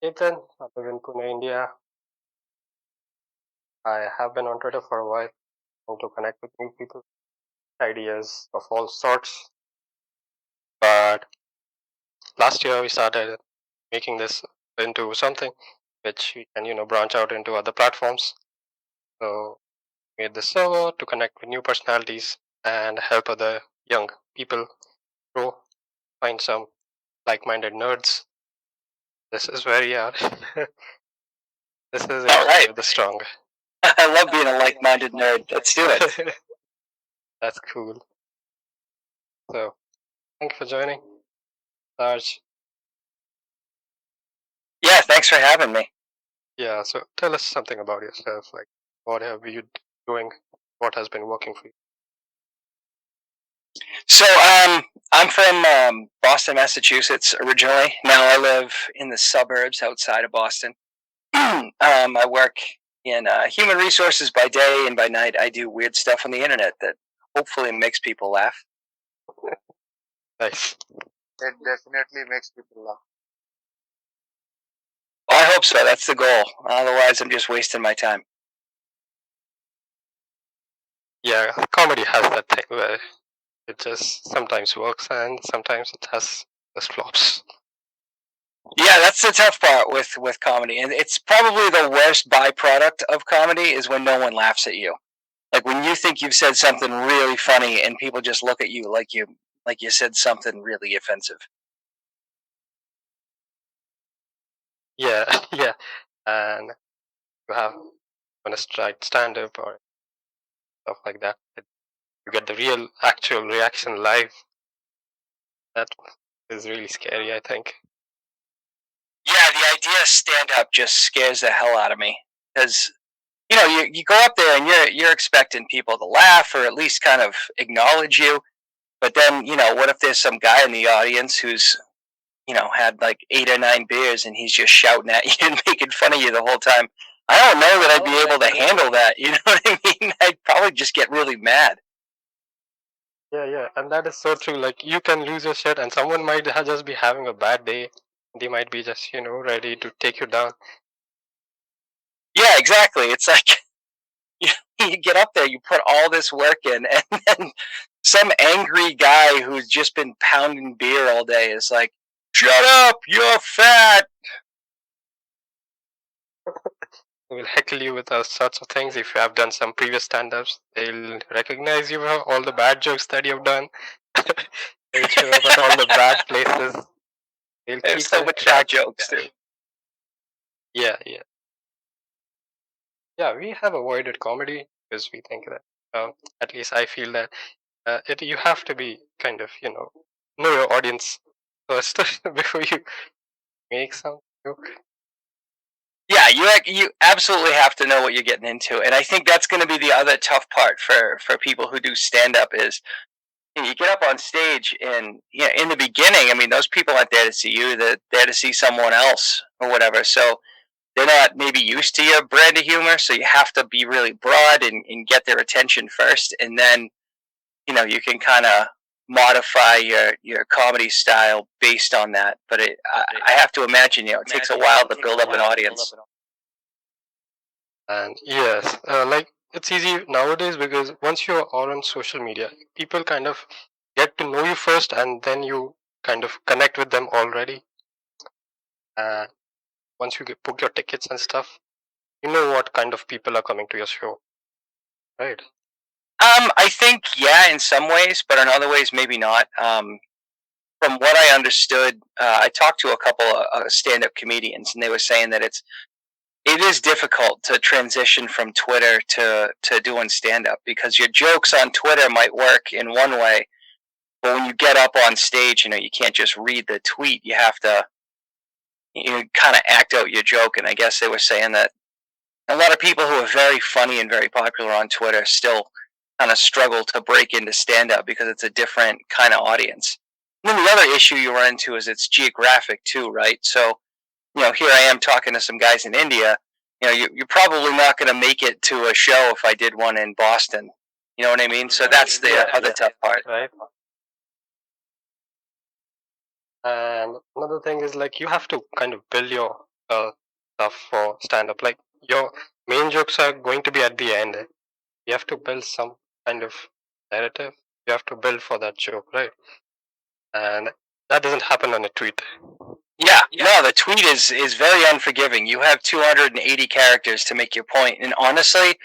Ethan, I live in Pune, India. I have been on Twitter for a while, trying to connect with new people, ideas of all sorts. But last year we started making this into something which we can, branch out into other platforms. So made this server to connect with new personalities and help other young people grow, find some like-minded nerds. This is where we are. This is All right. the strong. I love being a like-minded nerd. Let's do it. That's cool. So, thank you for joining, Sarge. Yeah, thanks for having me. Yeah, so tell us something about yourself. Like, what have you doing? What has been working for you? So, I'm from Boston, Massachusetts originally. Now I live in the suburbs outside of Boston. I work in human resources by day, and by night I do weird stuff on the internet that hopefully makes people laugh. Nice. It definitely makes people laugh. Well, I hope so. That's the goal. Otherwise, I'm just wasting my time. Yeah, comedy has that thing where it just sometimes works and sometimes it has just flops. Yeah, that's the tough part with comedy, and it's probably the worst byproduct of comedy is when no one laughs at you. Like when you think you've said something really funny and people just look at you like you said something really offensive. Yeah, yeah. And you have when it's tried stand up or stuff like that, you get the real actual reaction live. That is really scary, I think. Yeah, the idea of stand up just scares the hell out of me because you go up there and you're expecting people to laugh or at least kind of acknowledge you, but then what if there's some guy in the audience who's had like 8 or 9 beers and he's just shouting at you and making fun of you the whole time. I don't know that I'd be able to handle that. You know what I mean? I'd probably just get really mad. Yeah, and that is so true. Like you can lose your shit, and someone might just be having a bad day. They might be just ready to take you down. Yeah, exactly. It's like you get up there, you put all this work in, and then some angry guy who's just been pounding beer all day is like, "Shut up, you're fat." They will heckle you with all sorts of things. If you have done some previous stand-ups, they'll recognize you for all the bad jokes that you've done. They'll show up at all the bad places. They'll There's keep so much bad jokes too. Yeah. Yeah, we have avoided comedy because we think that, at least I feel that you have to be kind of, know your audience first before you make some joke. Yeah, you absolutely have to know what you're getting into, and I think that's going to be the other tough part for people who do stand up is you get up on stage and in the beginning, I mean, those people aren't there to see you; they're there to see someone else or whatever. So they're not maybe used to your brand of humor, so you have to be really broad and get their attention first, and then you can kind of modify your comedy style based on that. But I have to imagine it takes a while to build up an audience. And yes, like it's easy nowadays because once you're all on social media, people kind of get to know you first, and then you kind of connect with them already. Once you book your tickets and stuff, you know what kind of people are coming to your show, right? I think yeah, in some ways, but in other ways maybe not. From what I understood, I talked to a couple of stand-up comedians, and they were saying that it is difficult to transition from Twitter to doing stand-up because your jokes on Twitter might work in one way, but when you get up on stage, you can't just read the tweet. You have to kind of act out your joke. And I guess they were saying that a lot of people who are very funny and very popular on Twitter still kind of struggle to break into stand-up because it's a different kind of audience. And then the other issue you run into is it's geographic too, right? So, here I am talking to some guys in India. You're probably not going to make it to a show if I did one in Boston. You know what I mean? So that's the other tough part. Right. And another thing is like you have to kind of build your stuff for stand up. Like your main jokes are going to be at the end. You have to build some kind of narrative. You have to build for that joke, right? And that doesn't happen on a tweet. Yeah, no, the tweet is very unforgiving. You have 280 characters to make your point, and honestly,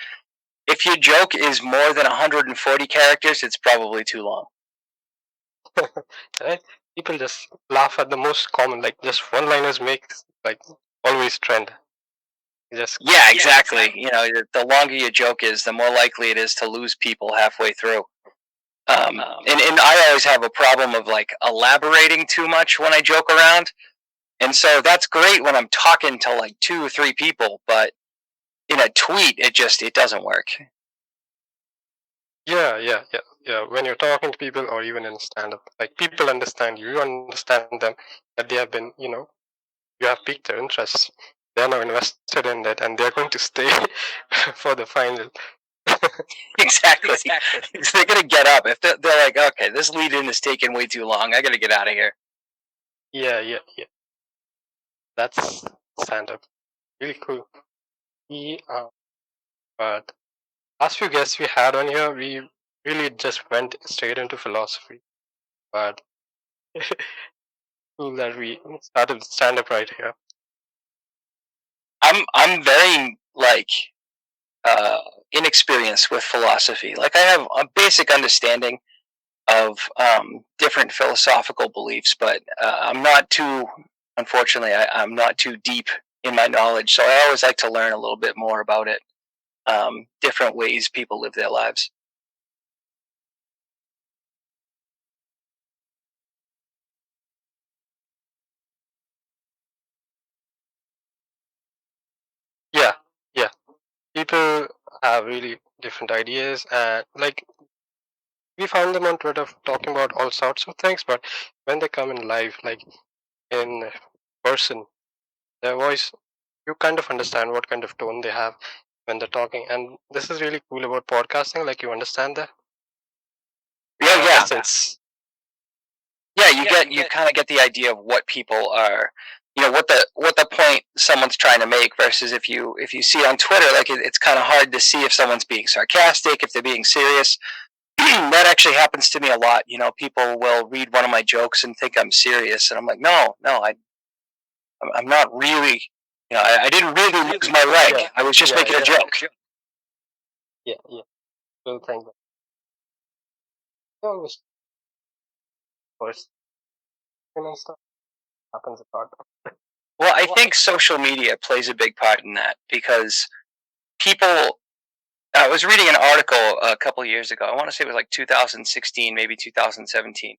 if your joke is more than 140 characters, it's probably too long. Right? People just laugh at the most common, like just one-liners make like always trend. Yeah, exactly. You know, the longer your joke is, the more likely it is to lose people halfway through. And I always have a problem of like elaborating too much when I joke around. And so that's great when I'm talking to like 2 or 3 people, but in a tweet, it doesn't work. Yeah. When you're talking to people or even in stand-up, like people understand you, you understand them, that they have been, you have piqued their interest. They're now invested in it, and they're going to stay for the final. Exactly. They're gonna get up if they're like, okay, this lead-in is taking way too long. I gotta get out of here. Yeah. That's stand-up. Really cool. But last few guests we had on here, we really just went straight into philosophy. But cool that we started stand-up right here. I'm very like inexperienced with philosophy. Like I have a basic understanding of different philosophical beliefs, but I'm not too. Unfortunately, I'm not too deep in my knowledge, so I always like to learn a little bit more about it. Different ways people live their lives. Yeah. People have really different ideas, and like we found them on Twitter talking about all sorts of things, but when they come in live, like in person, their voice, you kind of understand what kind of tone they have when they're talking. And this is really cool about podcasting, like you understand the Yeah. essence. Yeah, you kind of get the idea of what people are, what the point someone's trying to make versus if you see it on Twitter, like it's kind of hard to see if someone's being sarcastic, if they're being serious. That actually happens to me a lot. People will read one of my jokes and think I'm serious, and I'm like, no, I'm not really. I didn't really lose my leg. Yeah, I was just making a joke. Yeah. Well, thank you. Always first and stuff happens a lot. Well, I think social media plays a big part in that because people. I was reading an article a couple of years ago. I want to say it was like 2016, maybe 2017,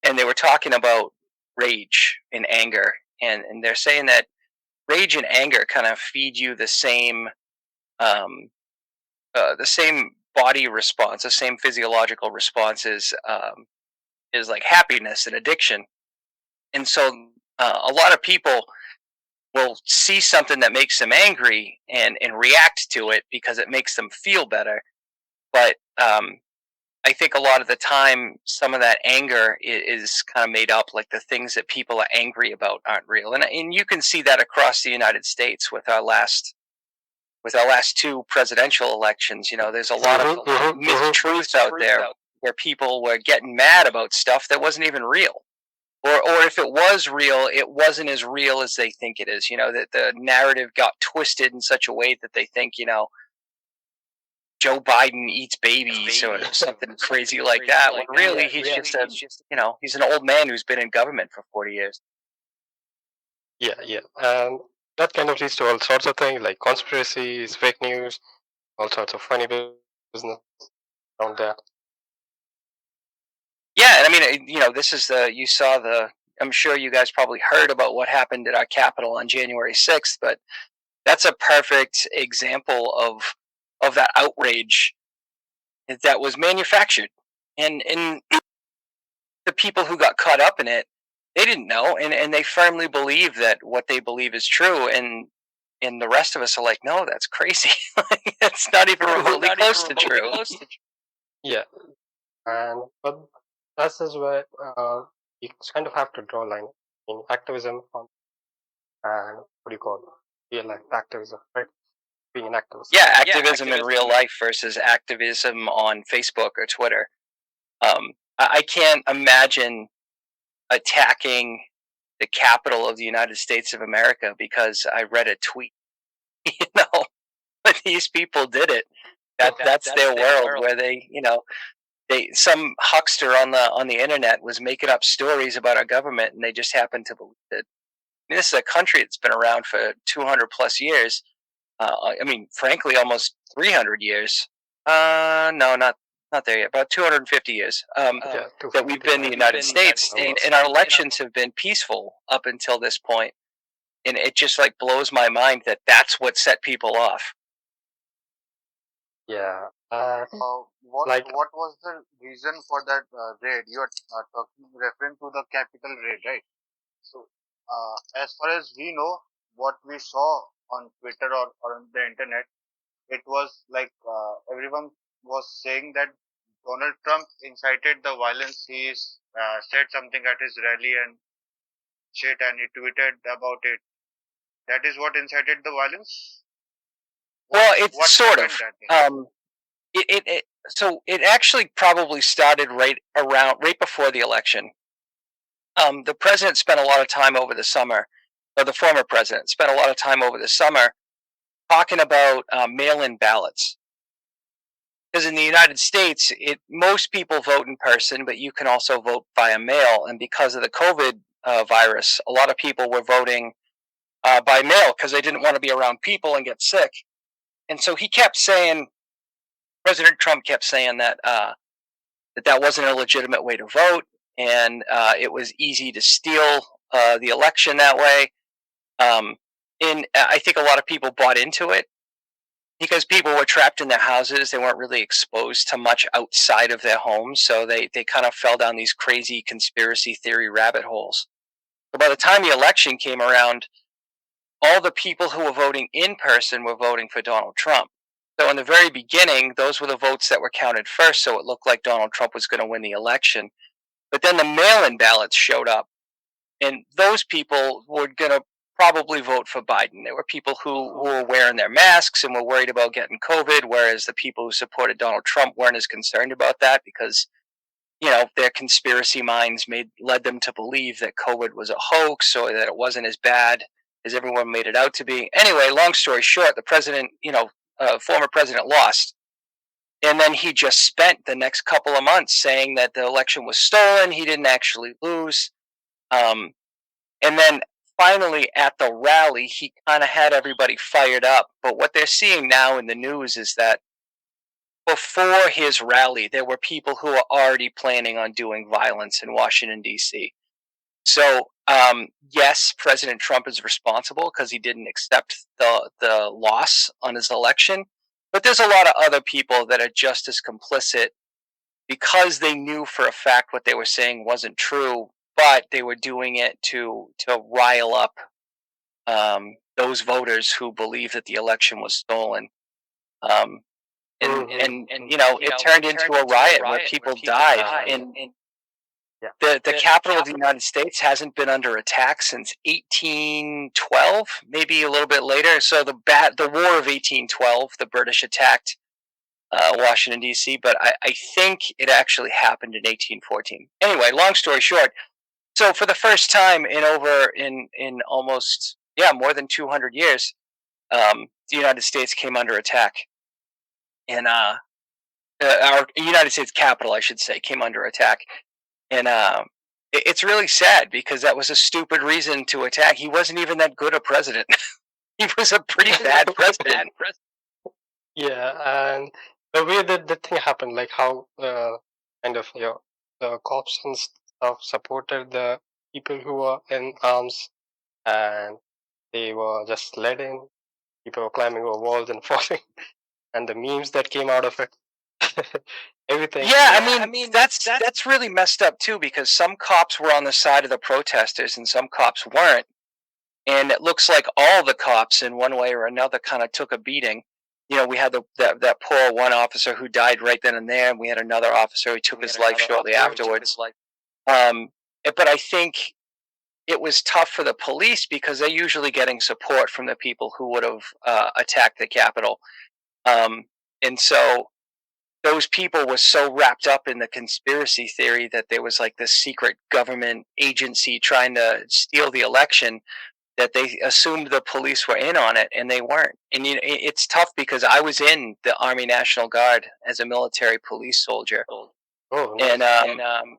and they were talking about rage and anger, and they're saying that rage and anger kind of feed you um, the same body response, the same physiological responses is like happiness and addiction. And so a lot of people will see something that makes them angry and react to it because it makes them feel better. But I think a lot of the time, some of that anger is kind of made up. Like the things that people are angry about aren't real, and you can see that across the United States with our last 2 presidential elections. There's a lot of mistruths out there where people were getting mad about stuff that wasn't even real. Or if it was real, it wasn't as real as they think it is. That the narrative got twisted in such a way that they think, Joe Biden eats babies or something crazy like that. When really he's he's an old man who's been in government for 40 years. Yeah. And that kind of leads to all sorts of things like conspiracies, fake news, all sorts of funny business around that. Yeah, and I mean, this is you saw I'm sure you guys probably heard about what happened at our Capitol on January 6th, but that's a perfect example of that outrage that was manufactured. And the people who got caught up in it, they didn't know, and they firmly believe that what they believe is true, and the rest of us are like, no, that's crazy. It's not even remotely close to true. Yeah, but that's is where you kind of have to draw a line in activism and what do you call it? Real life activism, right? Being an activist. Yeah, activism in real life versus activism on Facebook or Twitter. I can't imagine attacking the capital of the United States of America because I read a tweet. You know, but these people did it. That's their world where they, some huckster on the internet was making up stories about our government, and they just happened to believe it. I mean, this is a country that's been around for 200 plus years. I mean, frankly, almost 300 years. No, not there yet. About 250 years. That we've been the United States, and our elections have been peaceful up until this point. And it just like blows my mind that that's what set people off. Yeah. What was the reason for that raid? You are referring to the capital raid, right? So, as far as we know, what we saw on Twitter or on the internet, it was like everyone was saying that Donald Trump incited the violence. He said something at his rally and shit, and he tweeted about it. That is what incited the violence. Well, it's sort of. So it actually probably started right before the election. The president spent a lot of time over the summer, or the former president spent a lot of time over the summer talking about mail-in ballots. Because in the United States, most people vote in person, but you can also vote via mail. And because of the COVID virus, a lot of people were voting by mail because they didn't want to be around people and get sick. And so President Trump kept saying that that wasn't a legitimate way to vote, and it was easy to steal the election that way. And I think a lot of people bought into it because people were trapped in their houses. They weren't really exposed to much outside of their homes, so they kind of fell down these crazy conspiracy theory rabbit holes. But by the time the election came around, all the people who were voting in person were voting for Donald Trump. So in the very beginning, those were the votes that were counted first, so it looked like Donald Trump was going to win the election. But then the mail-in ballots showed up, and those people were going to probably vote for Biden. There were people who were wearing their masks and were worried about getting COVID, whereas the people who supported Donald Trump weren't as concerned about that because, their conspiracy minds led them to believe that COVID was a hoax or that it wasn't as bad as everyone made it out to be. Anyway, long story short, the president, former president lost. And then he just spent the next couple of months saying that the election was stolen. He didn't actually lose. And then finally at the rally, he kind of had everybody fired up. But what they're seeing now in the news is that before his rally, there were people who were already planning on doing violence in Washington, D.C. So, yes, President Trump is responsible because he didn't accept the loss on his election. But there's a lot of other people that are just as complicit because they knew for a fact what they were saying wasn't true, but they were doing it to rile up those voters who believe that the election was stolen. It turned into a riot where people died. And the capital of the United States hasn't been under attack since 1812, maybe a little bit later. So the War of 1812, the British attacked Washington, D.C., but I think it actually happened in 1814. Anyway, long story short, so for the first time in almost, more than 200 years, the United States came under attack. And our United States capital, I should say, came under attack. And it's really sad because that was a stupid reason to attack. He wasn't even that good a president. He was a pretty bad president. Yeah, and the way that the thing happened, like how kind of the cops and stuff supported the people who were in arms, and they were just let in. People were climbing over walls and falling, and the memes that came out of it, everything. Yeah, I mean that's really messed up too because some cops were on the side of the protesters and some cops weren't, and it looks like all the cops in one way or another kind of took a beating. We had that poor one officer who died right then and there, and we had another officer who took his life shortly afterwards. But I think it was tough for the police because they're usually getting support from the people who would have attacked the Capitol. And so those people were so wrapped up in the conspiracy theory that there was like this secret government agency trying to steal the election that they assumed the police were in on it, and they weren't. And you know, it's tough because I was in the Army National Guard as a military police soldier. Oh, nice. And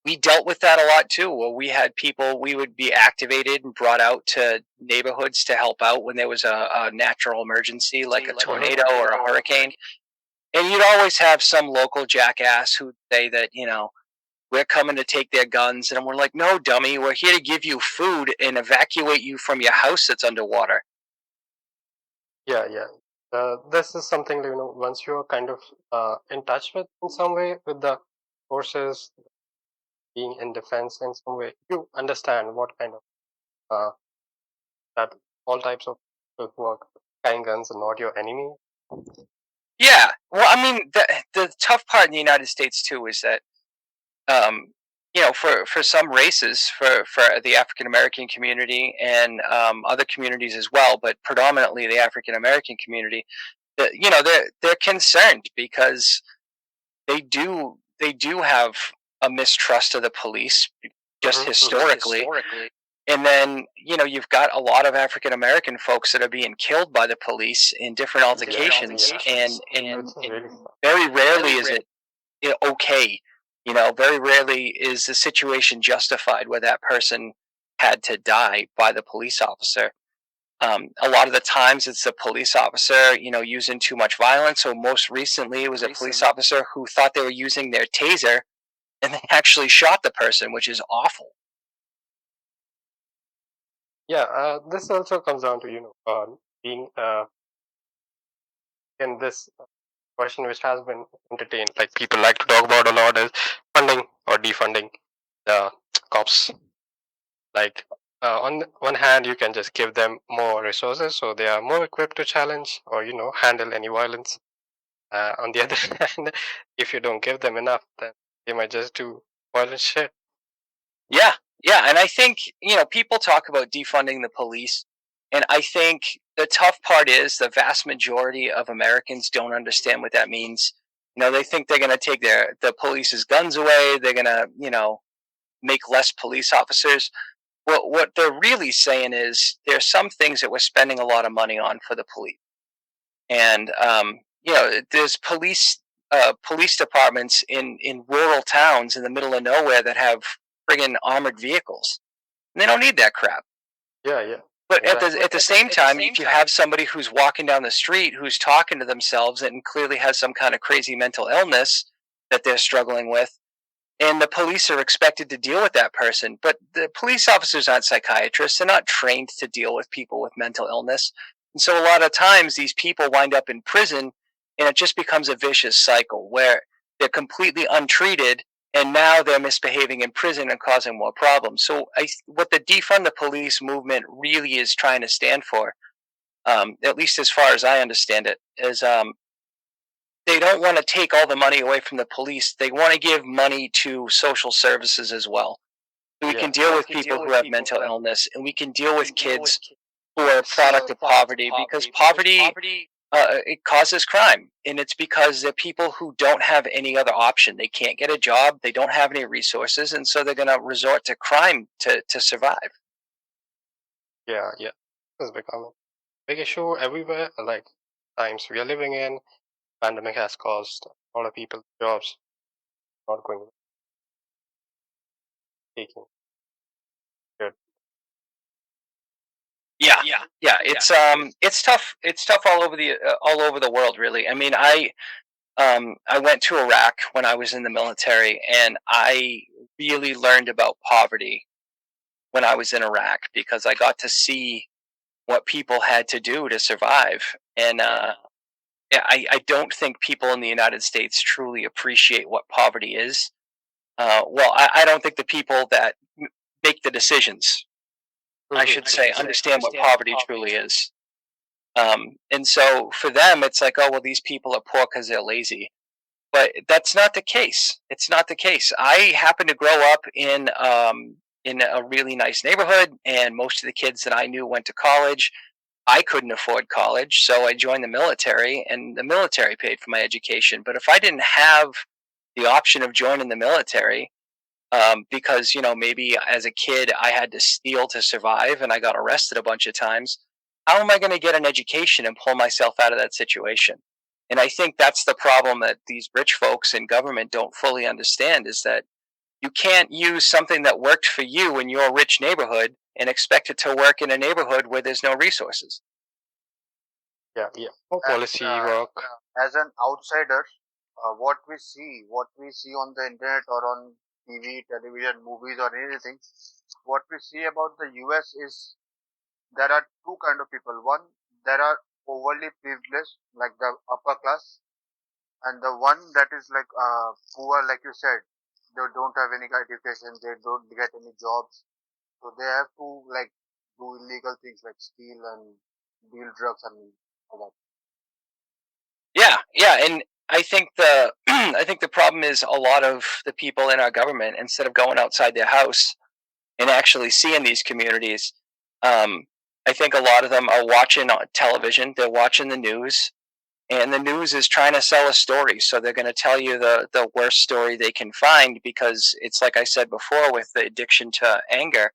we dealt with that a lot too. Where we had people, we would be activated and brought out to neighborhoods to help out when there was a natural emergency, like a tornado or a hurricane. And you'd always have some local jackass who'd say that, you know, we're coming to take their guns. And we're like, no, dummy, we're here to give you food and evacuate you from your house that's underwater. Yeah, yeah. This is something, you know, once you're kind of in touch with in some way with the forces being in defense in some way, you understand what kind of that all types of people who are carrying guns are not your enemy. Yeah. Well, I mean, the tough part in the United States too is that, you know, for some races, for the African American community and other communities as well, but predominantly the African American community, you know, they're concerned because they do have a mistrust of the police just historically. And then, you know, you've got a lot of African American folks that are being killed by the police in different altercations, and very rarely is it, you know, okay. You know, very rarely is the situation justified where that person had to die by the police officer. A lot of the times it's the police officer, you know, using too much violence. So most recently, it was a police officer who thought they were using their taser, and they actually shot the person, which is awful. Yeah, this also comes down to, you know, being in this question which has been entertained, like people like to talk about a lot, is funding or defunding the cops. Like on one hand, you can just give them more resources so they are more equipped to challenge or, you know, handle any violence. On the other hand, if you don't give them enough, then they might just do violent shit. Yeah, yeah, and I think, you know, people talk about defunding the police, and I think the tough part is the vast majority of Americans don't understand what that means. You know, they think they're going to take the police's guns away. They're going to, you know, make less police officers. What they're really saying is there's some things that we're spending a lot of money on for the police, and you know, there's police departments in rural towns in the middle of nowhere that have friggin' armored vehicles. And they don't need that crap. Yeah, yeah. But at the same time, if you have somebody who's walking down the street who's talking to themselves and clearly has some kind of crazy mental illness that they're struggling with, and the police are expected to deal with that person, but the police officers aren't psychiatrists. They're not trained to deal with people with mental illness. And so a lot of times these people wind up in prison, and it just becomes a vicious cycle where they're completely untreated, and now they're misbehaving in prison and causing more problems. So what the defund the police movement really is trying to stand for, at least as far as I understand it, is they don't want to take all the money away from the police. They want to give money to social services as well. So we can deal with people who have mental illness, and we can deal with kids who are a product of poverty, because poverty it causes crime, and it's because they're people who don't have any other option. They can't get a job, they don't have any resources, and so they're going to resort to crime to survive. Yeah, yeah. It's becoming a big issue everywhere. Like times we are living in, pandemic has caused a lot of people's jobs not going taking good. Yeah. It's tough. It's tough all over the world, really. I mean, I went to Iraq when I was in the military, and I really learned about poverty when I was in Iraq because I got to see what people had to do to survive. And I don't think people in the United States truly appreciate what poverty is. Well, I don't think the people that make the decisions, I should say, understand what poverty truly is. And so for them, it's like, oh, well, these people are poor because they're lazy. But that's not the case. It's not the case. I happened to grow up in in a really nice neighborhood, and most of the kids that I knew went to college. I couldn't afford college, so I joined the military, and the military paid for my education. But if I didn't have the option of joining the military, because maybe as a kid I had to steal to survive and I got arrested a bunch of times, how am I going to get an education and pull myself out of that situation? And I think that's the problem that these rich folks in government don't fully understand, is that you can't use something that worked for you in your rich neighborhood and expect it to work in a neighborhood where there's no resources. Yeah, yeah. Policy work. As an outsider, what we see on the internet or on TV, television, movies, or anything, what we see about the US is there are two kind of people. One, there are overly privileged, like the upper class, and the one that is like poor, like you said, they don't have any education, they don't get any jobs, so they have to like do illegal things like steal and deal drugs and all that. Yeah, and I think the I think the problem is a lot of the people in our government, instead of going outside their house and actually seeing these communities, um, I think a lot of them are watching on television. They're watching the news, and the news is trying to sell a story. So they're going to tell you the worst story they can find, because it's like I said before with the addiction to anger.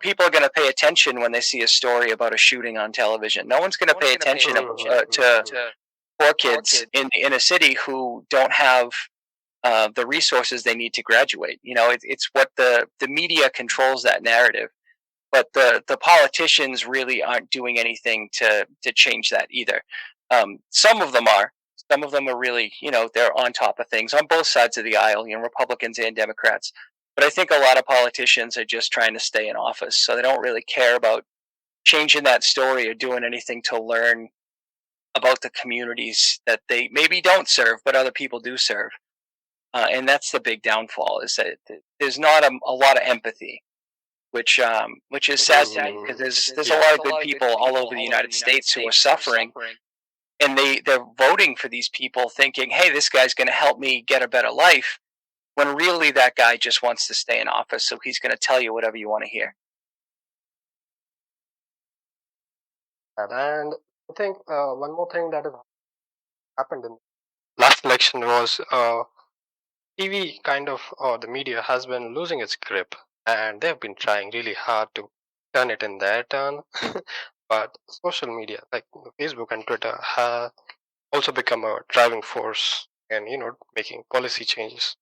People are going to pay attention when they see a story about a shooting on television. No one's going to pay attention to poor kids in the inner city who don't have the resources they need to graduate. It's what the media controls that narrative, but the politicians really aren't doing anything to change that either. Some of them are. Some of them are really, they're on top of things on both sides of the aisle, Republicans and Democrats. But I think a lot of politicians are just trying to stay in office, so they don't really care about changing that story or doing anything to learn about the communities that they maybe don't serve, but other people do serve. And that's the big downfall, is that there's not a lot of empathy, which is sad to me, because there's a lot of good people all over the United States who are suffering, and they're voting for these people thinking, hey, this guy's going to help me get a better life, when really that guy just wants to stay in office, so he's going to tell you whatever you want to hear. And I think one more thing that has happened in last election was TV kind of, or the media has been losing its grip, and they've been trying really hard to turn it in their turn. But social media, like Facebook and Twitter, have also become a driving force in making policy changes.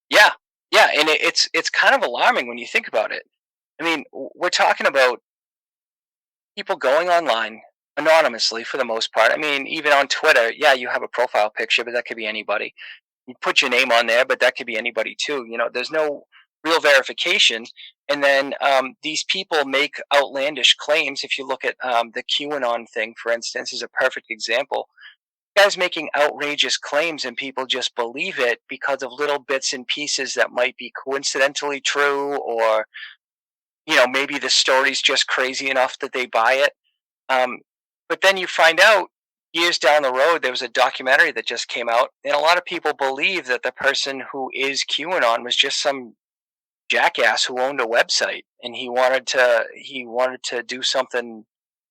Yeah, and it's kind of alarming when you think about it. I mean, we're talking about people going online anonymously for the most part. I mean, even on Twitter, yeah, you have a profile picture, but that could be anybody. You put your name on there, but that could be anybody too. There's no real verification. And then these people make outlandish claims. If you look at the QAnon thing, for instance, is a perfect example. Guys making outrageous claims, and people just believe it because of little bits and pieces that might be coincidentally true, or maybe the story's just crazy enough that they buy it. But then you find out years down the road, there was a documentary that just came out, and a lot of people believe that the person who is QAnon was just some jackass who owned a website, and he wanted to do something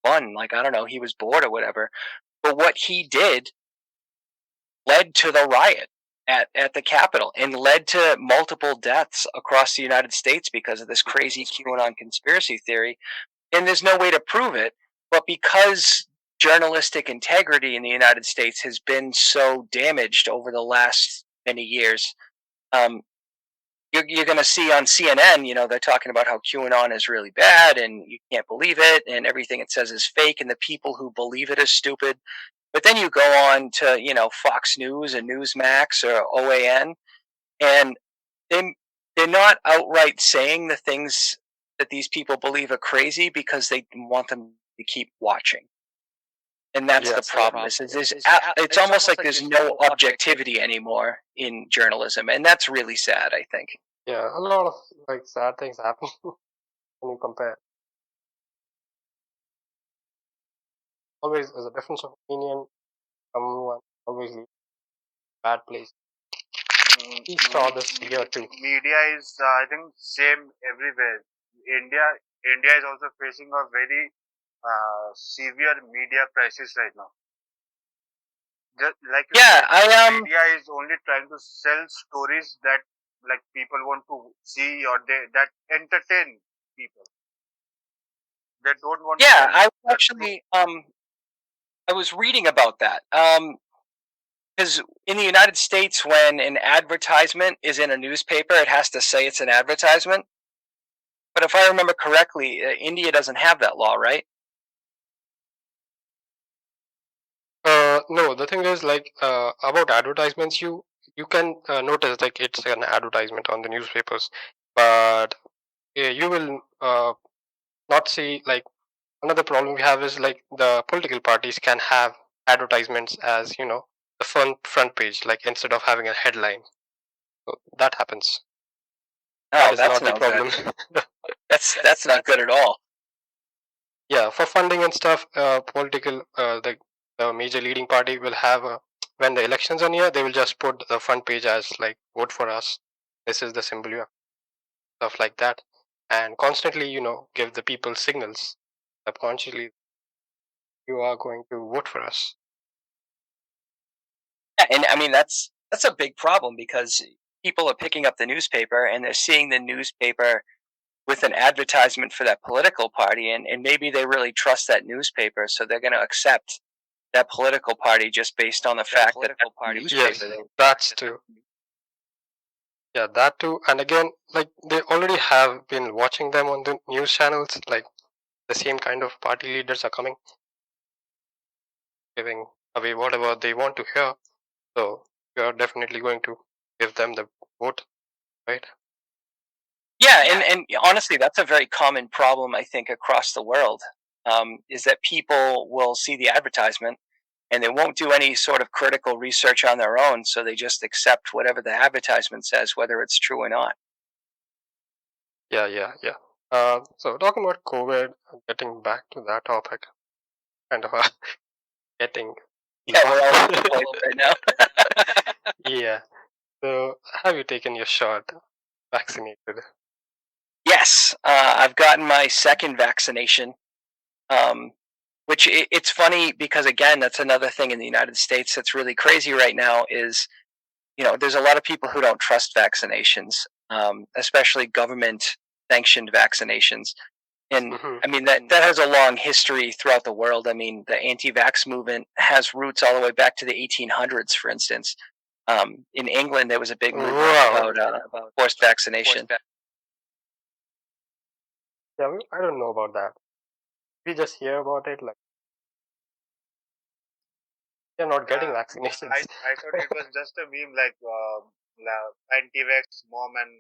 fun, like, I don't know, he was bored or whatever. But what he did led to the riot at the Capitol, and led to multiple deaths across the United States because of this crazy QAnon conspiracy theory. And there's no way to prove it, but because journalistic integrity in the United States has been so damaged over the last many years, um, you're going to see on CNN, they're talking about how QAnon is really bad and you can't believe it, and everything it says is fake, and the people who believe it is stupid. But then you go on to, Fox News and Newsmax or OAN, and they they're not outright saying the things that these people believe are crazy, because they want them to keep watching. And that's the problem. It's almost like there's no objectivity anymore in journalism, and that's really sad, I think. Yeah, a lot of sad things happen when you compare. Always, there's a difference of opinion. Someone always leaves a bad place. We saw this here too. Media is, I think, same everywhere. India is also facing a very severe media crisis right now. Just like you said, media is only trying to sell stories that like people want to see or that entertain people. They don't want. Yeah, I actually I was reading about that. Because in the United States, when an advertisement is in a newspaper, it has to say it's an advertisement. But if I remember correctly, India doesn't have that law, right? No, the thing is like about advertisements, you can notice like it's an advertisement on the newspapers, but you will not see like another problem we have is like the political parties can have advertisements as the front page, like instead of having a headline. So that happens. That is not the problem. That's not good at all. Yeah, for funding and stuff, political the major leading party will have when the elections are near, they will just put the front page as like vote for us. This is the symbol you have, stuff like that, and constantly give the people signals subconsciously you are going to vote for us. Yeah, and I mean that's a big problem because people are picking up the newspaper and they're seeing the newspaper with an advertisement for that political party, and maybe they really trust that newspaper, so they're going to accept that political party just based on the fact that Yes, that's true. Yeah, that too. And again, like they already have been watching them on the news channels. Like the same kind of party leaders are coming, giving away whatever they want to hear. So you're definitely going to give them the vote, right? Yeah, and honestly, that's a very common problem, I think, across the world, is that people will see the advertisement and they won't do any sort of critical research on their own, so they just accept whatever the advertisement says, whether it's true or not. Yeah. So talking about COVID, getting back to that topic, kind of getting. Yeah, we're all over the place right now. Yeah. So have you taken your shot? Vaccinated? Yes, I've gotten my second vaccination. Which it's funny because again, that's another thing in the United States that's really crazy right now is, there's a lot of people who don't trust vaccinations, especially government sanctioned vaccinations. And I mean, that has a long history throughout the world. I mean, the anti-vax movement has roots all the way back to the 1800s, for instance. In England, there was a big movement about forced vaccination. Yeah, I don't know about that. We just hear about it like they're not getting vaccinations. I thought it was just a meme, like anti-vax mom, and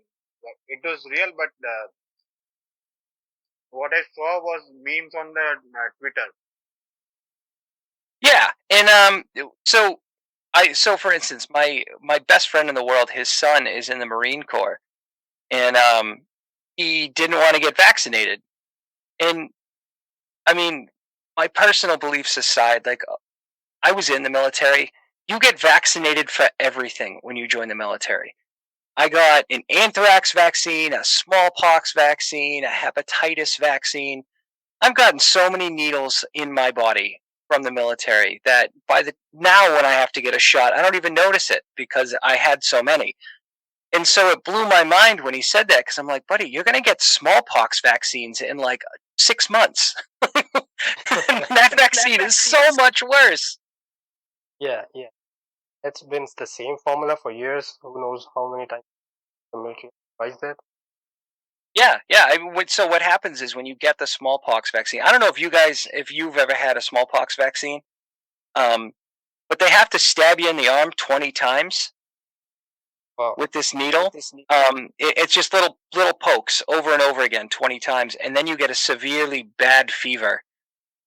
like, it was real, but what I saw was memes on the Twitter. Yeah, and so for instance, my best friend in the world, his son is in the Marine Corps, and he didn't want to get vaccinated. And I mean, my personal beliefs aside, like I was in the military. You get vaccinated for everything when you join the military. I got an anthrax vaccine, a smallpox vaccine, a hepatitis vaccine. I've gotten so many needles in my body from the military that now when I have to get a shot, I don't even notice it because I had so many. And so it blew my mind when he said that because I'm like, buddy, you're going to get smallpox vaccines in like 6 months. That vaccine is so much worse. Yeah. It's been the same formula for years. Who knows how many times the military advised that? Yeah. So what happens is when you get the smallpox vaccine, I don't know if you've ever had a smallpox vaccine, but they have to stab you in the arm 20 times. Wow. With this needle. It's just little pokes over and over again 20 times, and then you get a severely bad fever,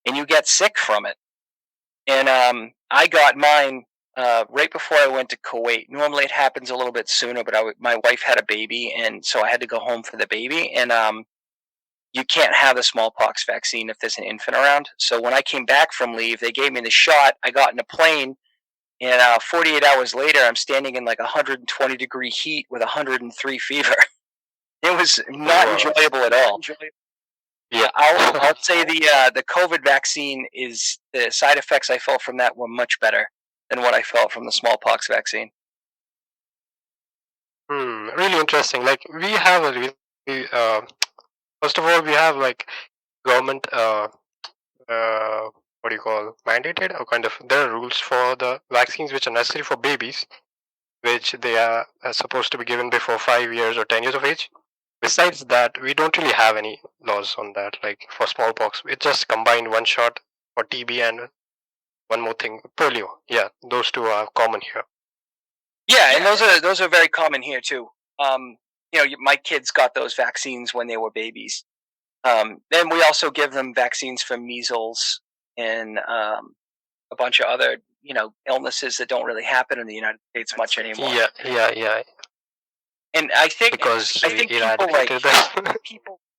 and you get sick from it. And I got mine right before I went to Kuwait. Normally it happens a little bit sooner, but my wife had a baby, and so I had to go home for the baby. And you can't have the smallpox vaccine if there's an infant around. So when I came back from leave, they gave me the shot. I got in a plane, And 48 hours later, I'm standing in like 120-degree heat with 103 fever. It was not enjoyable at all. Yeah. I'll say the COVID vaccine is the side effects I felt from that were much better than what I felt from the smallpox vaccine. Really interesting. Like we have a really, first of all, we have like government, what do you call, mandated or kind of there are rules for the vaccines which are necessary for babies, which they are supposed to be given before 5 years or 10 years of age. Besides that, we don't really have any laws on that. Like for smallpox, it's just combined one shot for TB and one more thing, polio. Yeah, those two are common here. Yeah, and those are very common here too. My kids got those vaccines when they were babies. Then we also give them vaccines for measles and a bunch of other illnesses that don't really happen in the United States much anymore. Yeah. And I think because I think we people like eradicated them.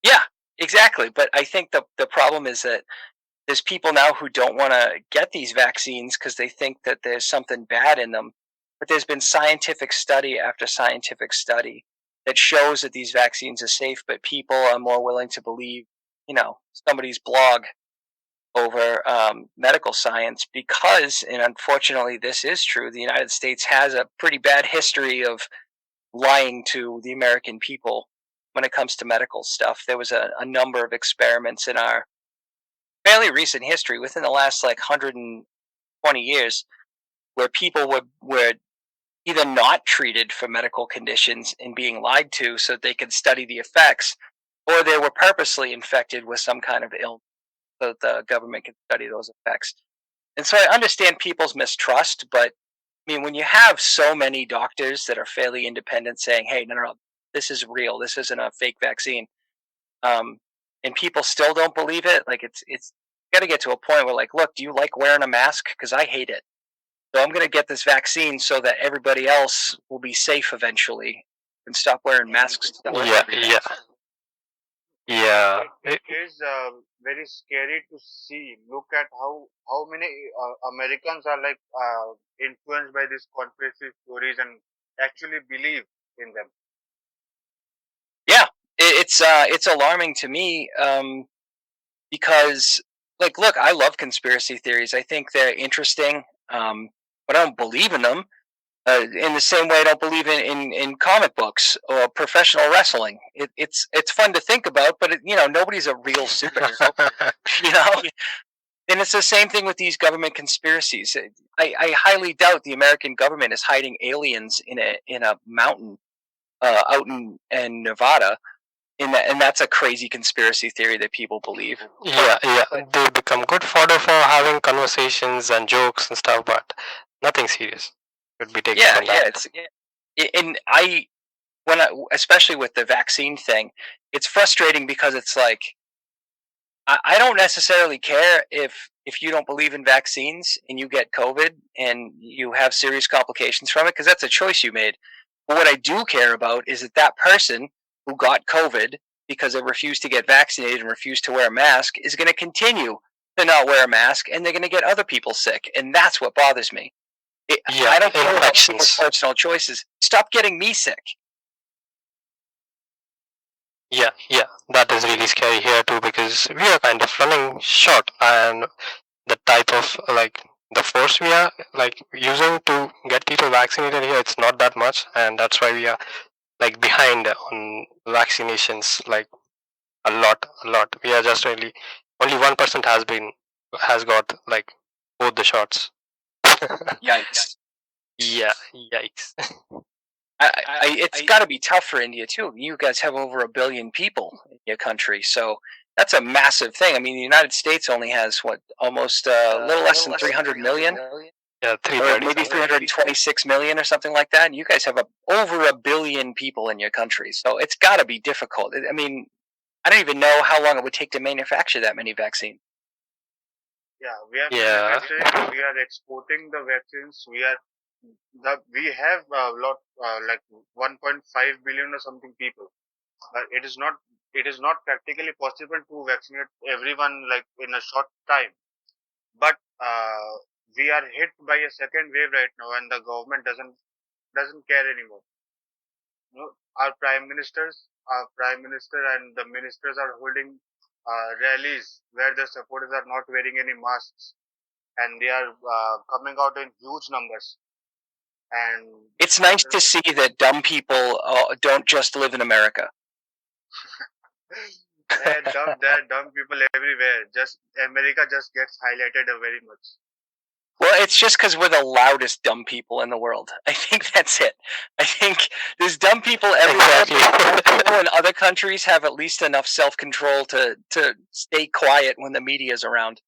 yeah, exactly. But I think the problem is that there's people now who don't want to get these vaccines because they think that there's something bad in them. But there's been scientific study after scientific study that shows that these vaccines are safe, but people are more willing to believe, somebody's blog over medical science because, and unfortunately this is true, the United States has a pretty bad history of lying to the American people when it comes to medical stuff. There was a number of experiments in our fairly recent history within the last like 120 years where people were either not treated for medical conditions and being lied to so that they could study the effects, or they were purposely infected with some kind of illness so that the government could study those effects. And so I understand people's mistrust, but I mean, when you have so many doctors that are fairly independent saying, hey, no, this is real, this isn't a fake vaccine, and people still don't believe it, like it's got to get to a point where, like, look, do you like wearing a mask? Because I hate it. So I'm going to get this vaccine so that everybody else will be safe eventually and stop wearing masks. Yeah. It is very scary to see. Look at how many Americans are like influenced by these conspiracy theories and actually believe in them. Yeah, it's alarming to me because, like, look, I love conspiracy theories. I think they're interesting, but I don't believe in them. In the same way, I don't believe in comic books or professional wrestling. It's fun to think about, but nobody's a real superhero. And it's the same thing with these government conspiracies. I highly doubt the American government is hiding aliens in a mountain out in Nevada. And that's a crazy conspiracy theory that people believe. Yeah. They become good fodder for having conversations and jokes and stuff, but nothing serious could be taken from that. And especially with the vaccine thing, it's frustrating because it's like, I don't necessarily care if you don't believe in vaccines and you get COVID and you have serious complications from it, because that's a choice you made. But what I do care about is that person who got COVID because they refused to get vaccinated and refused to wear a mask is going to continue to not wear a mask, and they're going to get other people sick. And that's what bothers me. I don't care about people's personal choices. Stop getting me sick. Yeah, that is really scary here too, because we are kind of running short, and the type of like the force we are like using to get people vaccinated here, it's not that much, and that's why we are like behind on vaccinations, like a lot. We are just only 1% has got like both the shots. Yikes. Yeah, yikes. It's got to be tough for India too. You guys have over 1 billion people in your country, so that's a massive thing. I mean, the United States only has what, almost a little less than 300 million. Yeah, or maybe 326 million or something like that. And you guys have over 1 billion people in your country, so it's got to be difficult. I mean, I don't even know how long it would take to manufacture that many vaccines. Yeah, we are manufacturing. We are exporting the vaccines. We have a lot like 1.5 billion or something people, but it is not practically possible to vaccinate everyone like in a short time. But we are hit by a second wave right now, and the government doesn't care anymore. Our prime minister and the ministers are holding rallies where the supporters are not wearing any masks, and they are coming out in huge numbers. And it's nice to see that dumb people don't just live in America. there are dumb people everywhere. Just America just gets highlighted very much. Well, it's just because we're the loudest dumb people in the world. I think that's it. I think there's dumb people everywhere. Exactly. People in other countries have at least enough self-control to stay quiet when the media is around.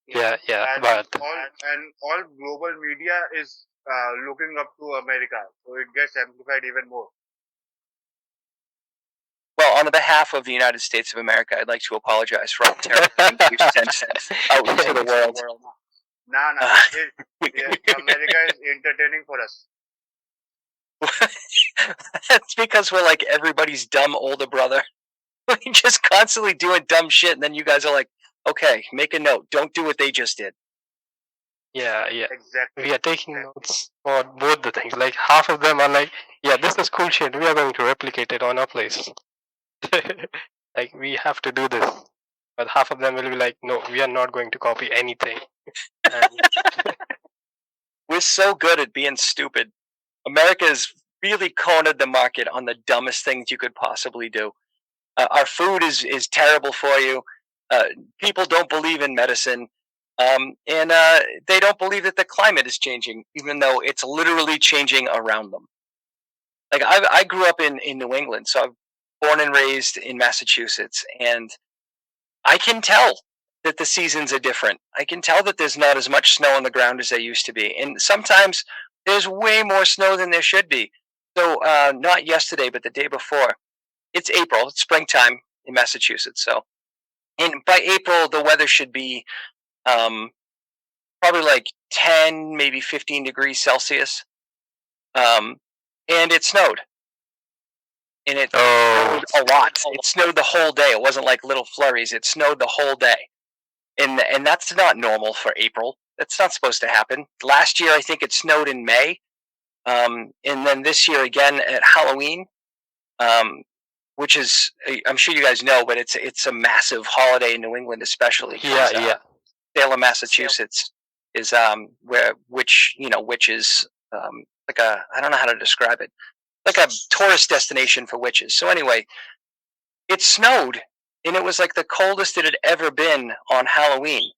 Yeah, and but all global media is looking up to America, so it gets amplified even more. Well, on the behalf of the United States of America, I'd like to apologize for all the terrible things we've sent out into the world. Nah, America is entertaining for us. That's because we're like everybody's dumb older brother. We're just constantly doing dumb shit, and then you guys are like, okay, make a note. Don't do what they just did. yeah, Exactly. we are taking notes for both the things. Like half of them are like, yeah, this is cool shit. We are going to replicate it on our place. Like we have to do this. But half of them will be like, no, we are not going to copy anything. We're so good at being stupid. America's really cornered the market on the dumbest things you could possibly do. Our food is terrible for you. People don't believe in medicine. And they don't believe that the climate is changing, even though it's literally changing around them. Like I grew up in New England, so I'm born and raised in Massachusetts, and I can tell that the seasons are different. I can tell that there's not as much snow on the ground as there used to be, and sometimes there's way more snow than there should be. So not yesterday, but the day before. It's April, it's springtime in Massachusetts. So, and by April, the weather should be probably like 10, maybe 15 degrees Celsius. And it snowed. And it snowed a lot. It snowed the whole day. It wasn't like little flurries. It snowed the whole day. And that's not normal for April. That's not supposed to happen. Last year, I think it snowed in May. And then this year again at Halloween, which is, I'm sure you guys know, but it's a massive holiday in New England, especially. Yeah. Salem, Massachusetts is where witches like a, I don't know how to describe it, like a tourist destination for witches. So anyway, it snowed, and it was like the coldest it had ever been on Halloween.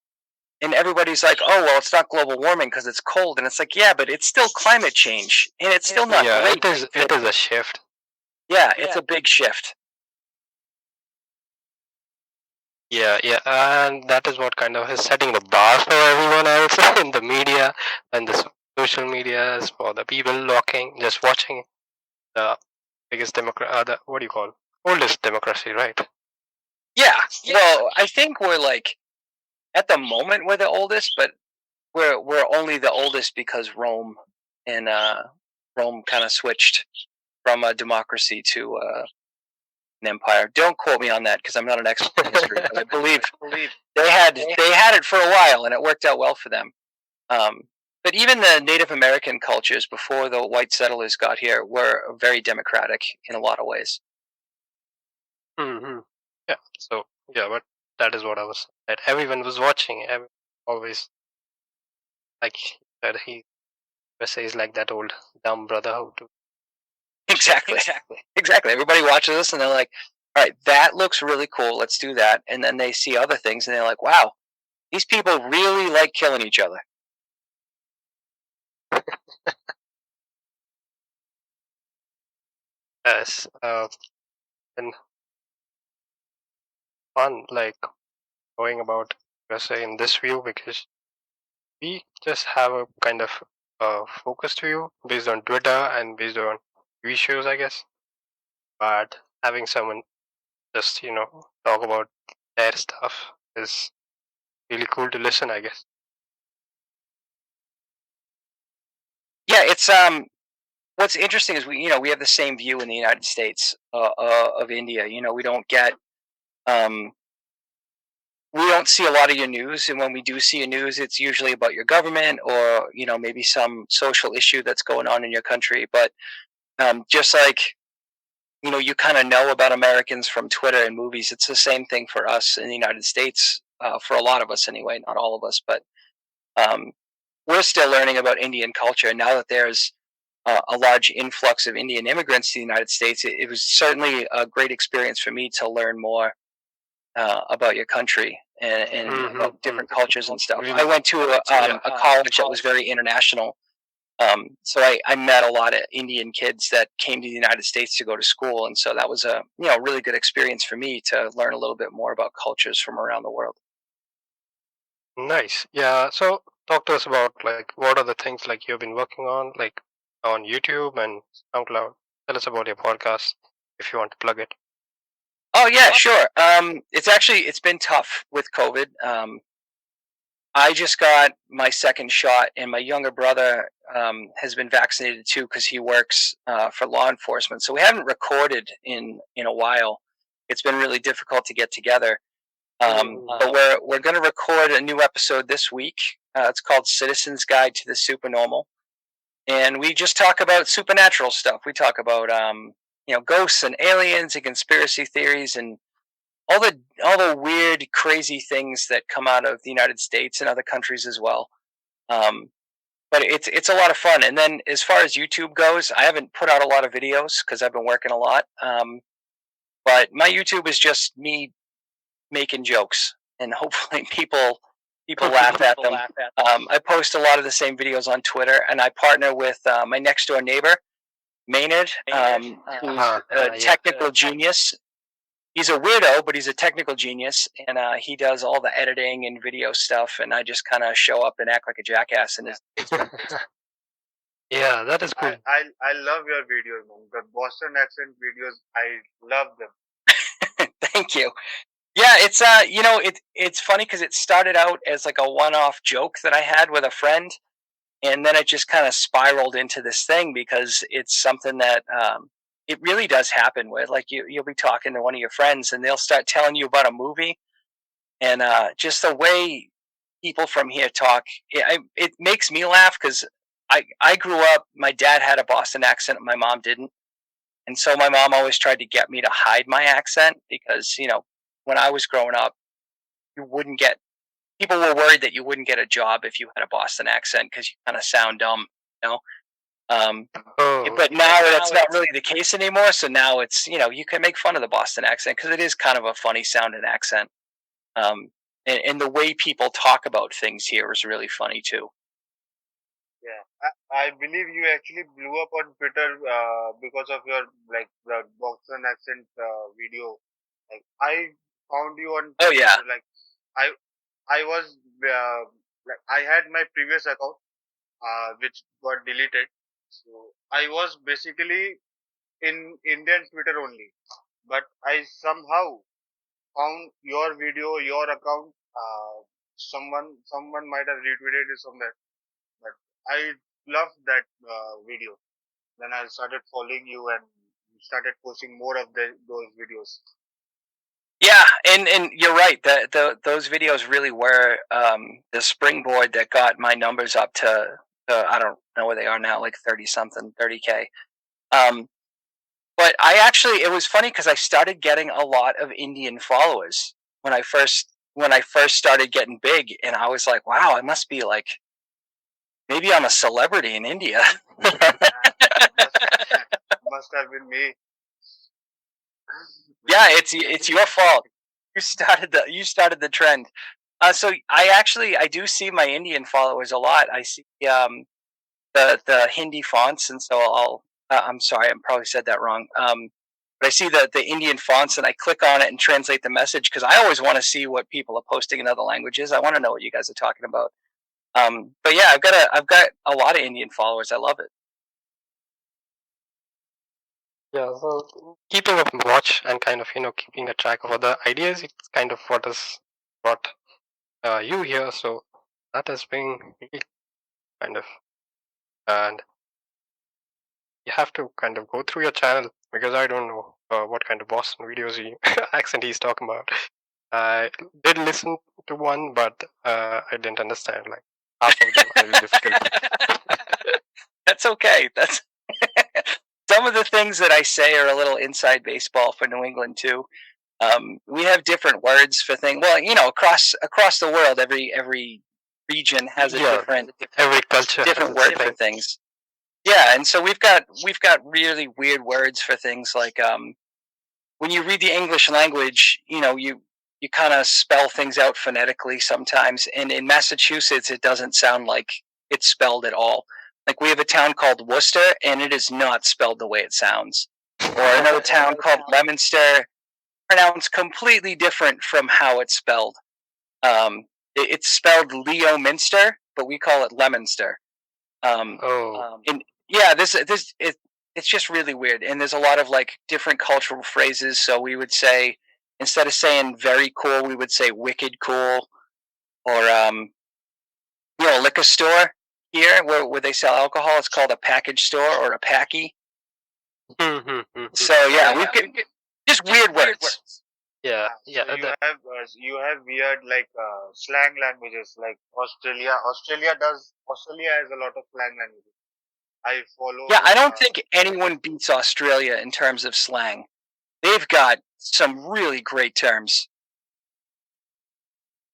And everybody's like, oh, well, it's not global warming because it's cold. And it's like, yeah, but it's still climate change. And it's still not great. It is a shift. Yeah, it's a big shift. Yeah, and that is what kind of is setting the bar for everyone else in the media and the social medias, for the people just watching the biggest what do you call, oldest democracy, right? Yeah, well, I think we're like, at the moment we're the oldest, but we're only the oldest because Rome kind of switched from a democracy to an empire. Don't quote me on that because I'm not an expert in history, but I believe they had it for a while and it worked out well for them. But even the Native American cultures before the white settlers got here were very democratic in a lot of ways. Mm-hmm. Yeah. So but that is what I was. That everyone was watching. Always, like that he says, like that old dumb brother how to. Exactly. Everybody watches us and they're like, all right, that looks really cool. Let's do that. And then they see other things and they're like, wow, these people really like killing each other. Yes. And fun, like going about USA in this view, because we just have a kind of focused view based on Twitter and based on TV shows, I guess. But having someone just talk about their stuff is really cool to listen, I guess. Yeah, it's what's interesting is we have the same view in the United States of India. We don't get we don't see a lot of your news, and when we do see your news, it's usually about your government or maybe some social issue that's going on in your country. But just like you kind of know about Americans from Twitter and movies, it's the same thing for us in the United States. For a lot of us, anyway, not all of us, but um, we're still learning about Indian culture. Now that there's a large influx of Indian immigrants to the United States, it was certainly a great experience for me to learn more about your country and about different cultures and stuff. I went to a college that was very international. So I met a lot of Indian kids that came to the United States to go to school, and so that was a really good experience for me to learn a little bit more about cultures from around the world. Nice. Yeah. So talk to us about like what are the things like you've been working on, like on YouTube and SoundCloud. Tell us about your podcast if you want to plug it. Oh yeah, sure. It's been tough with COVID. I just got my second shot, and my younger brother has been vaccinated too because he works for law enforcement. So we haven't recorded in a while. It's been really difficult to get together. But we're going to record a new episode this week. It's called Citizen's Guide to the Supernormal, and we just talk about supernatural stuff. We talk about ghosts and aliens and conspiracy theories and all the weird, crazy things that come out of the United States and other countries as well. But it's a lot of fun. And then as far as YouTube goes, I haven't put out a lot of videos because I've been working a lot. But my YouTube is just me making jokes, and hopefully people laugh at them. I post a lot of the same videos on Twitter, and I partner with my next door neighbor, Maynard, who's a technical genius. He's a weirdo, but he's a technical genius, and he does all the editing and video stuff, and I just kind of show up and act like a jackass. And yeah, that is cool. I love your videos, man. The Boston accent videos, I love them. Thank you. Yeah, it's it's funny because it started out as like a one-off joke that I had with a friend, and then it just kind of spiraled into this thing because it's something that it really does happen with. Like you'll be talking to one of your friends, and they'll start telling you about a movie, and just the way people from here talk, it makes me laugh because I grew up. My dad had a Boston accent, my mom didn't, and so my mom always tried to get me to hide my accent because when I was growing up, you wouldn't get people were worried that you wouldn't get a job if you had a Boston accent because you kind of sound dumb, you know. But now that's not really the case anymore. So now it's you can make fun of the Boston accent because it is kind of a funny sounding accent. And the way people talk about things here is really funny too. Yeah, I believe you actually blew up on Twitter because of your like the Boston accent video. Like I found you on Oh Twitter, yeah. like I was like I had my previous account which got deleted. So I was basically in Indian Twitter only, but I somehow found your video, your account. Someone might have retweeted it somewhere, but I loved that video. Then I started following you and started posting more of those videos. Yeah, and you're right. Those videos really were the springboard that got my numbers up to I don't know where they are now, like 30 something, 30K. But it was funny because I started getting a lot of Indian followers when I first started getting big, and I was like, wow, I must be like maybe I'm a celebrity in India. must have been me. Yeah, it's your fault. You started the trend. So I do see my Indian followers a lot. I see the Hindi fonts, and so I'm sorry, I probably said that wrong. But I see the Indian fonts, and I click on it and translate the message because I always want to see what people are posting in other languages. I want to know what you guys are talking about. But yeah, I've got a lot of Indian followers. I love it. Yeah, so keeping a watch and kind of keeping a track of other ideas, it's kind of what has brought you here. So that has been really kind of, and you have to kind of go through your channel because I don't know what kind of Boston videos accent he's talking about. I did listen to one, but I didn't understand. Like half of them are difficult. That's okay. That's some of the things that I say are a little inside baseball for New England too. We have different words for things. Well, across the world, every region has a different every culture different word for things. Yeah, and so we've got really weird words for things like when you read the English language, you kind of spell things out phonetically sometimes, and in Massachusetts it doesn't sound like it's spelled at all. Like we have a town called Worcester, and it is not spelled the way it sounds. Or another town called Leominster, pronounced completely different from how it's spelled. It's spelled Leominster, but we call it Leominster. And yeah, it's just really weird. And there's a lot of like different cultural phrases. So we would say, instead of saying very cool, we would say wicked cool. Or a liquor store here where they sell alcohol, it's called a package store or a packy. So yeah, we've got just weird words. Yeah. So you have weird like slang languages like Australia. Australia has a lot of slang languages. I follow. Yeah, I don't think anyone beats Australia in terms of slang. They've got some really great terms.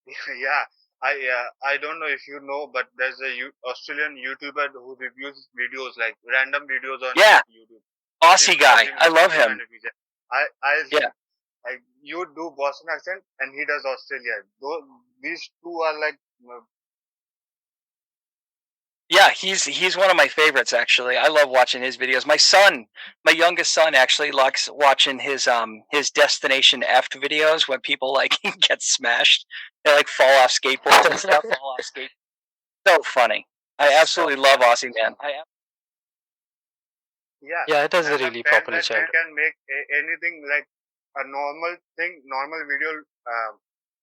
Yeah, I don't know if you know, but there's a Australian YouTuber who reviews videos like random videos on YouTube. Aussie guy, I love him. Yeah. Like you do Boston accent and he does Australia. These two are like. Yeah, he's one of my favorites actually. I love watching his videos. My youngest son actually likes watching his Destination F videos when people like get smashed. They like fall off skateboards and stuff. So funny. I absolutely love Aussie Man. Yeah, it is a really popular channel. Can make anything like a normal video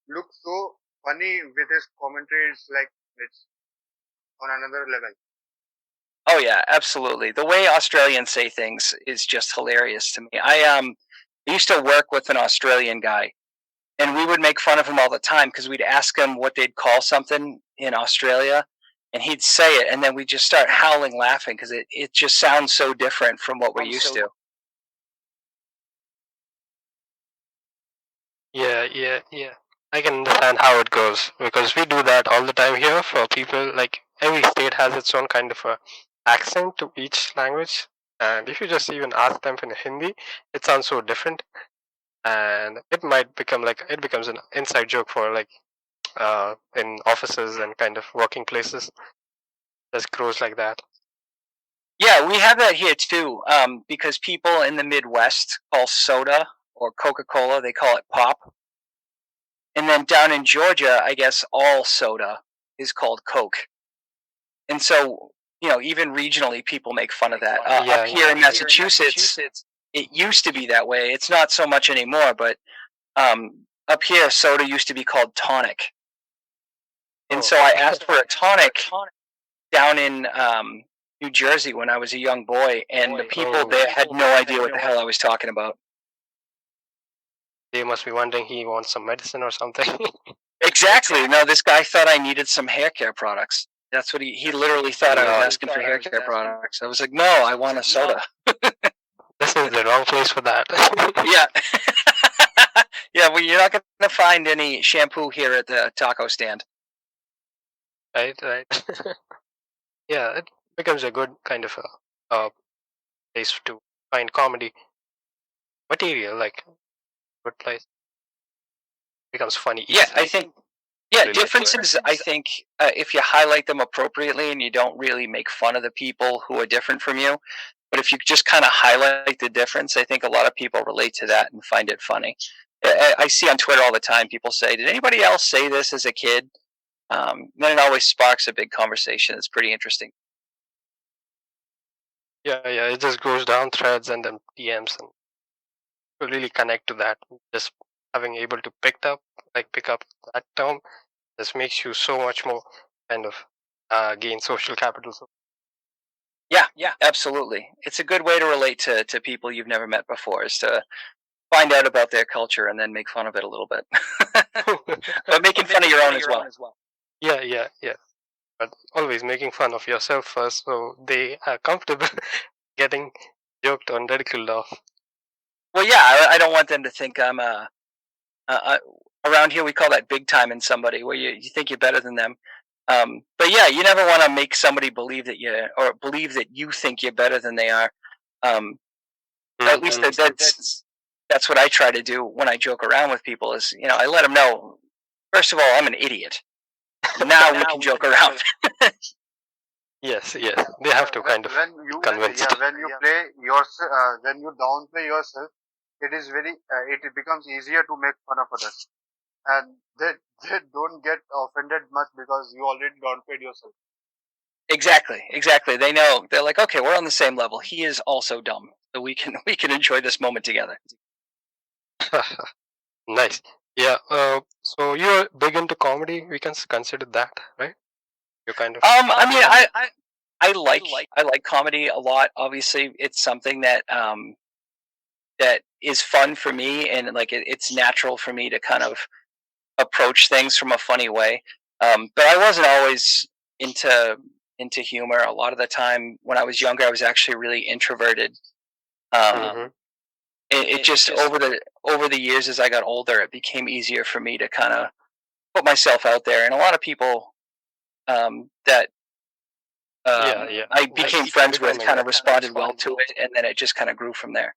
look so funny with his commentary. It's like it's on another level. Oh yeah, absolutely. The way Australians say things is just hilarious to me. I used to work with an Australian guy, and we would make fun of him all the time because we'd ask him what they'd call something in Australia, and he'd say it, and then we'd just start howling laughing because it just sounds so different from what we're used to. Yeah. I can understand how it goes because we do that all the time here for people. Like every state has its own kind of a accent to each language, and if you just even ask them in Hindi, it sounds so different, and it might becomes an inside joke for like in offices and kind of working places. Just grows like that. Yeah, we have that here too, because people in the Midwest call soda or Coca-Cola, they call it pop. And then down in Georgia, I guess all soda is called Coke. And so, even regionally, people make fun of that. Up here in Massachusetts, it used to be that way. It's not so much anymore, but up here, soda used to be called tonic. And so I asked for a tonic down in New Jersey when I was a young boy, and the people there had no idea what the hell I was talking about. They must be wondering he wants some medicine or something. Exactly. No, this guy thought I needed some hair care products. That's what he literally thought I was asking for hair care products. I was like, no, I want a soda. This is the wrong place for that. Yeah. Yeah, well, you're not going to find any shampoo here at the taco stand. Right. Yeah, it becomes a good kind of a place to find comedy material, like good place. Becomes funny. Yeah, I think. Yeah, differences. I think if you highlight them appropriately and you don't really make fun of the people who are different from you, but if you just kind of highlight the difference, I think a lot of people relate to that and find it funny. I see on Twitter all the time people say, "Did anybody else say this as a kid?" Then it always sparks a big conversation. It's pretty interesting. Yeah, it just goes down threads and then DMs, and you really connect to that. Just having able to pick up that term just makes you so much more kind of gain social capital. Yeah, absolutely. It's a good way to relate to people you've never met before, is to find out about their culture and then make fun of it a little bit. But making fun of your own as well. Yeah. But always making fun of yourself first, so they are comfortable getting joked on, ridiculed off. Well, yeah, I don't want them to think I'm around here we call that big time in somebody, where you think you're better than them. But yeah, you never want to make somebody believe that you think you're better than they are. At least that's what I try to do when I joke around with people. Is I let them know. First of all, I'm an idiot. Now we can joke around. Yes, they have to kind of convince. Yeah, when you play yourself, when you downplay yourself, it is it becomes easier to make fun of others, and they don't get offended much because you already downplayed yourself. Exactly. They know. They're like, okay, we're on the same level. He is also dumb, so we can enjoy this moment together. Nice. Yeah. So you're big into comedy. We can consider that, right? You're kind of. I mean, I like comedy a lot. Obviously, it's something that that is fun for me, and like it's natural for me to kind of approach things from a funny way. But I wasn't always into humor. A lot of the time when I was younger, I was actually really introverted. It just over the years as I got older, it became easier for me to kind of put myself out there, and a lot of people that I became friends with kind of responded well to it, and then it just kind of grew from there.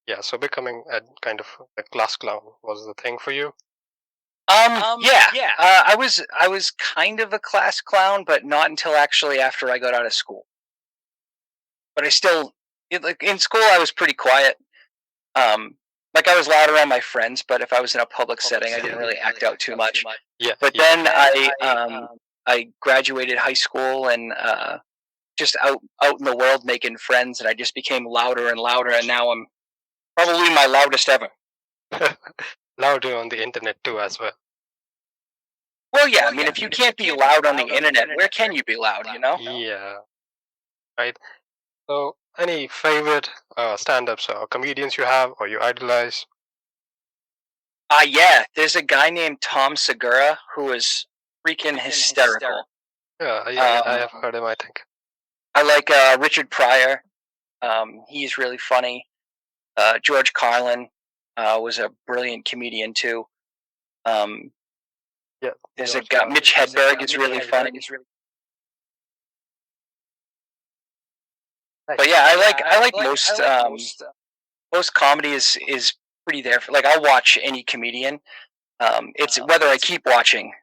Yeah, so becoming a kind of a class clown was the thing for you. Yeah. I was kind of a class clown, but not until actually after I got out of school. But I still, like in school, I was pretty quiet. Like I was loud around my friends, but if I was in a public setting, I didn't really act out too much. Yeah. But then I graduated high school and just out in the world making friends, and I just became louder and louder, and now I'm probably my loudest ever. Louder on the internet too, as well. Well, yeah. I mean, if you can't be loud on the internet, where can you be loud? Yeah. Right. So, any favorite stand-ups or comedians you have or you idolize? Yeah. There's a guy named Tom Segura who is freaking hysterical. Yeah, I have heard him, I think. I like Richard Pryor. He's really funny. George Carlin was a brilliant comedian too. Yeah. There's a guy, Mitch Hedberg is really funny. But yeah, I like most comedy is pretty there. Like I'll watch any comedian. It's whether I keep watching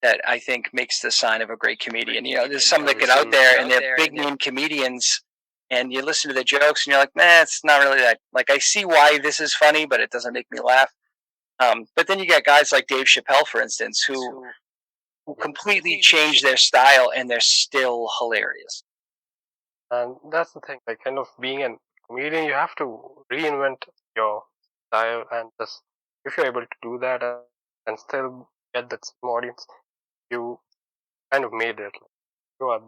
that I think makes the sign of a great comedian. There's some that get out there and they're big name comedians, and you listen to the jokes and you're like, man, it's not really that. Like I see why this is funny, but it doesn't make me laugh. But then you got guys like Dave Chappelle, for instance, who completely change their style and they're still hilarious. And that's the thing, like kind of being a comedian, you have to reinvent your style, and just if you're able to do that and still get that same audience, you kind of made it. Like, you are.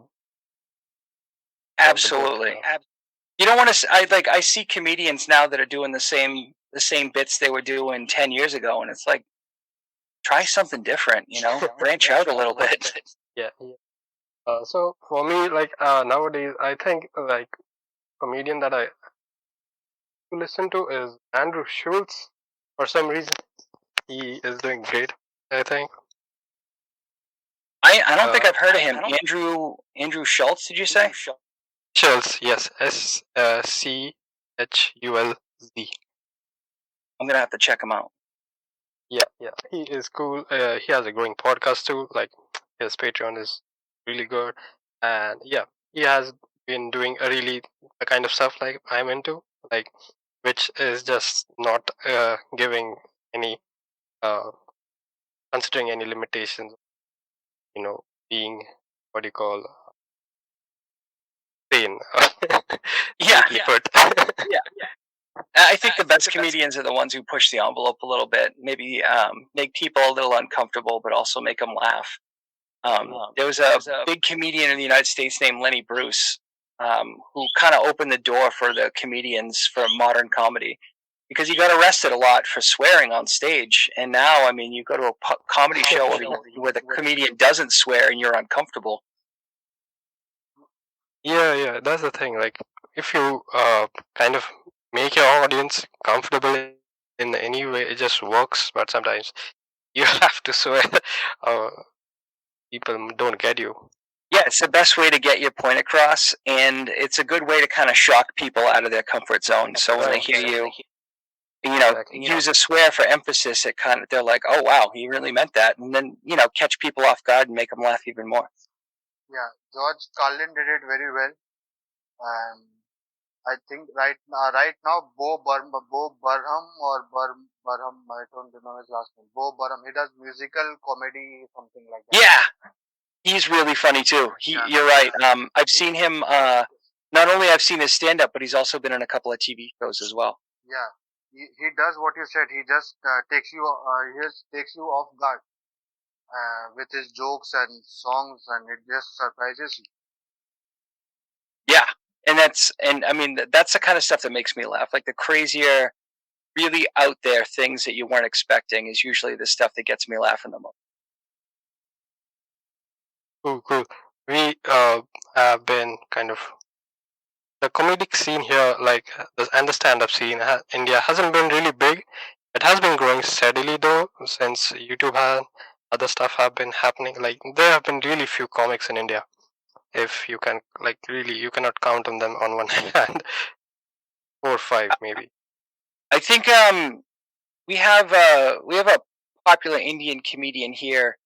Absolutely. You don't want to. I see comedians now that are doing the same bits they were doing 10 years ago, and it's like, try something different. Branch out a little bit. Yeah. So for me, like nowadays, I think like comedian that I listen to is Andrew Schultz. For some reason, he is doing great, I think. I don't think I've heard of him. Andrew Schultz, did you say? Schultz, yes. SCHULZ. I'm gonna have to check him out. Yeah. He is cool. He has a growing podcast too. Like his Patreon is really good, and yeah, he has been doing the kind of stuff like I'm into, like which is just not giving any considering any limitations. Being what do you call sane. Yeah. I think the best comedians are the ones who push the envelope a little bit, maybe make people a little uncomfortable, but also make them laugh. There was a big comedian in the United States named Lenny Bruce, who kind of opened the door for the comedians for modern comedy. because you got arrested a lot for swearing on stage. And now, I mean, you go to a comedy show where the comedian doesn't swear and you're uncomfortable. Yeah, that's the thing. Like, if you kind of make your audience comfortable in any way, it just works. But sometimes you have to swear, or people don't get you. Yeah, it's the best way to get your point across, and it's a good way to kind of shock people out of their comfort zone. So when they hear you, use a swear for emphasis, it kind of they're like, "Oh wow, he really meant that," and then catch people off guard and make them laugh even more. Yeah, George Carlin did it very well, and I think right now Bo Burnham or Burham, I don't remember his last name. Bo Burnham, he does musical comedy, something like that. Yeah, he's really funny too. You're right. I've seen him. Not only I've seen his stand up, but he's also been in a couple of TV shows as well. Yeah, he does what you said. He just takes you off guard with his jokes and songs, and it just surprises you. Yeah, and I mean that's the kind of stuff that makes me laugh. Like the crazier, really out there things that you weren't expecting is usually the stuff that gets me laughing the most. Cool. We have been kind of the comedic scene here, like and the stand-up scene. India hasn't been really big. It has been growing steadily though, since YouTube and other stuff have been happening. Like there have been really few comics in India. If you can, like, really, you cannot count on them on one hand. 4 or 5 maybe. I think we have a popular Indian comedian here.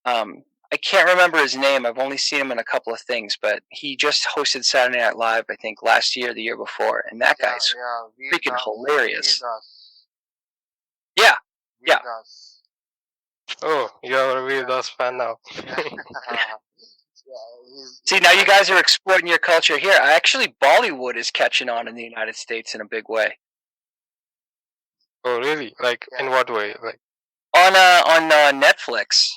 I can't remember his name. I've only seen him in a couple of things, but he just hosted Saturday Night Live, I think, last year, the year before, and that guy's freaking hilarious. Yeah. Oh, you're a Veer Das fan now. See, now you guys are exporting your culture here. Actually, Bollywood is catching on in the United States in a big way. Oh, really? Like, in what way? Like on Netflix.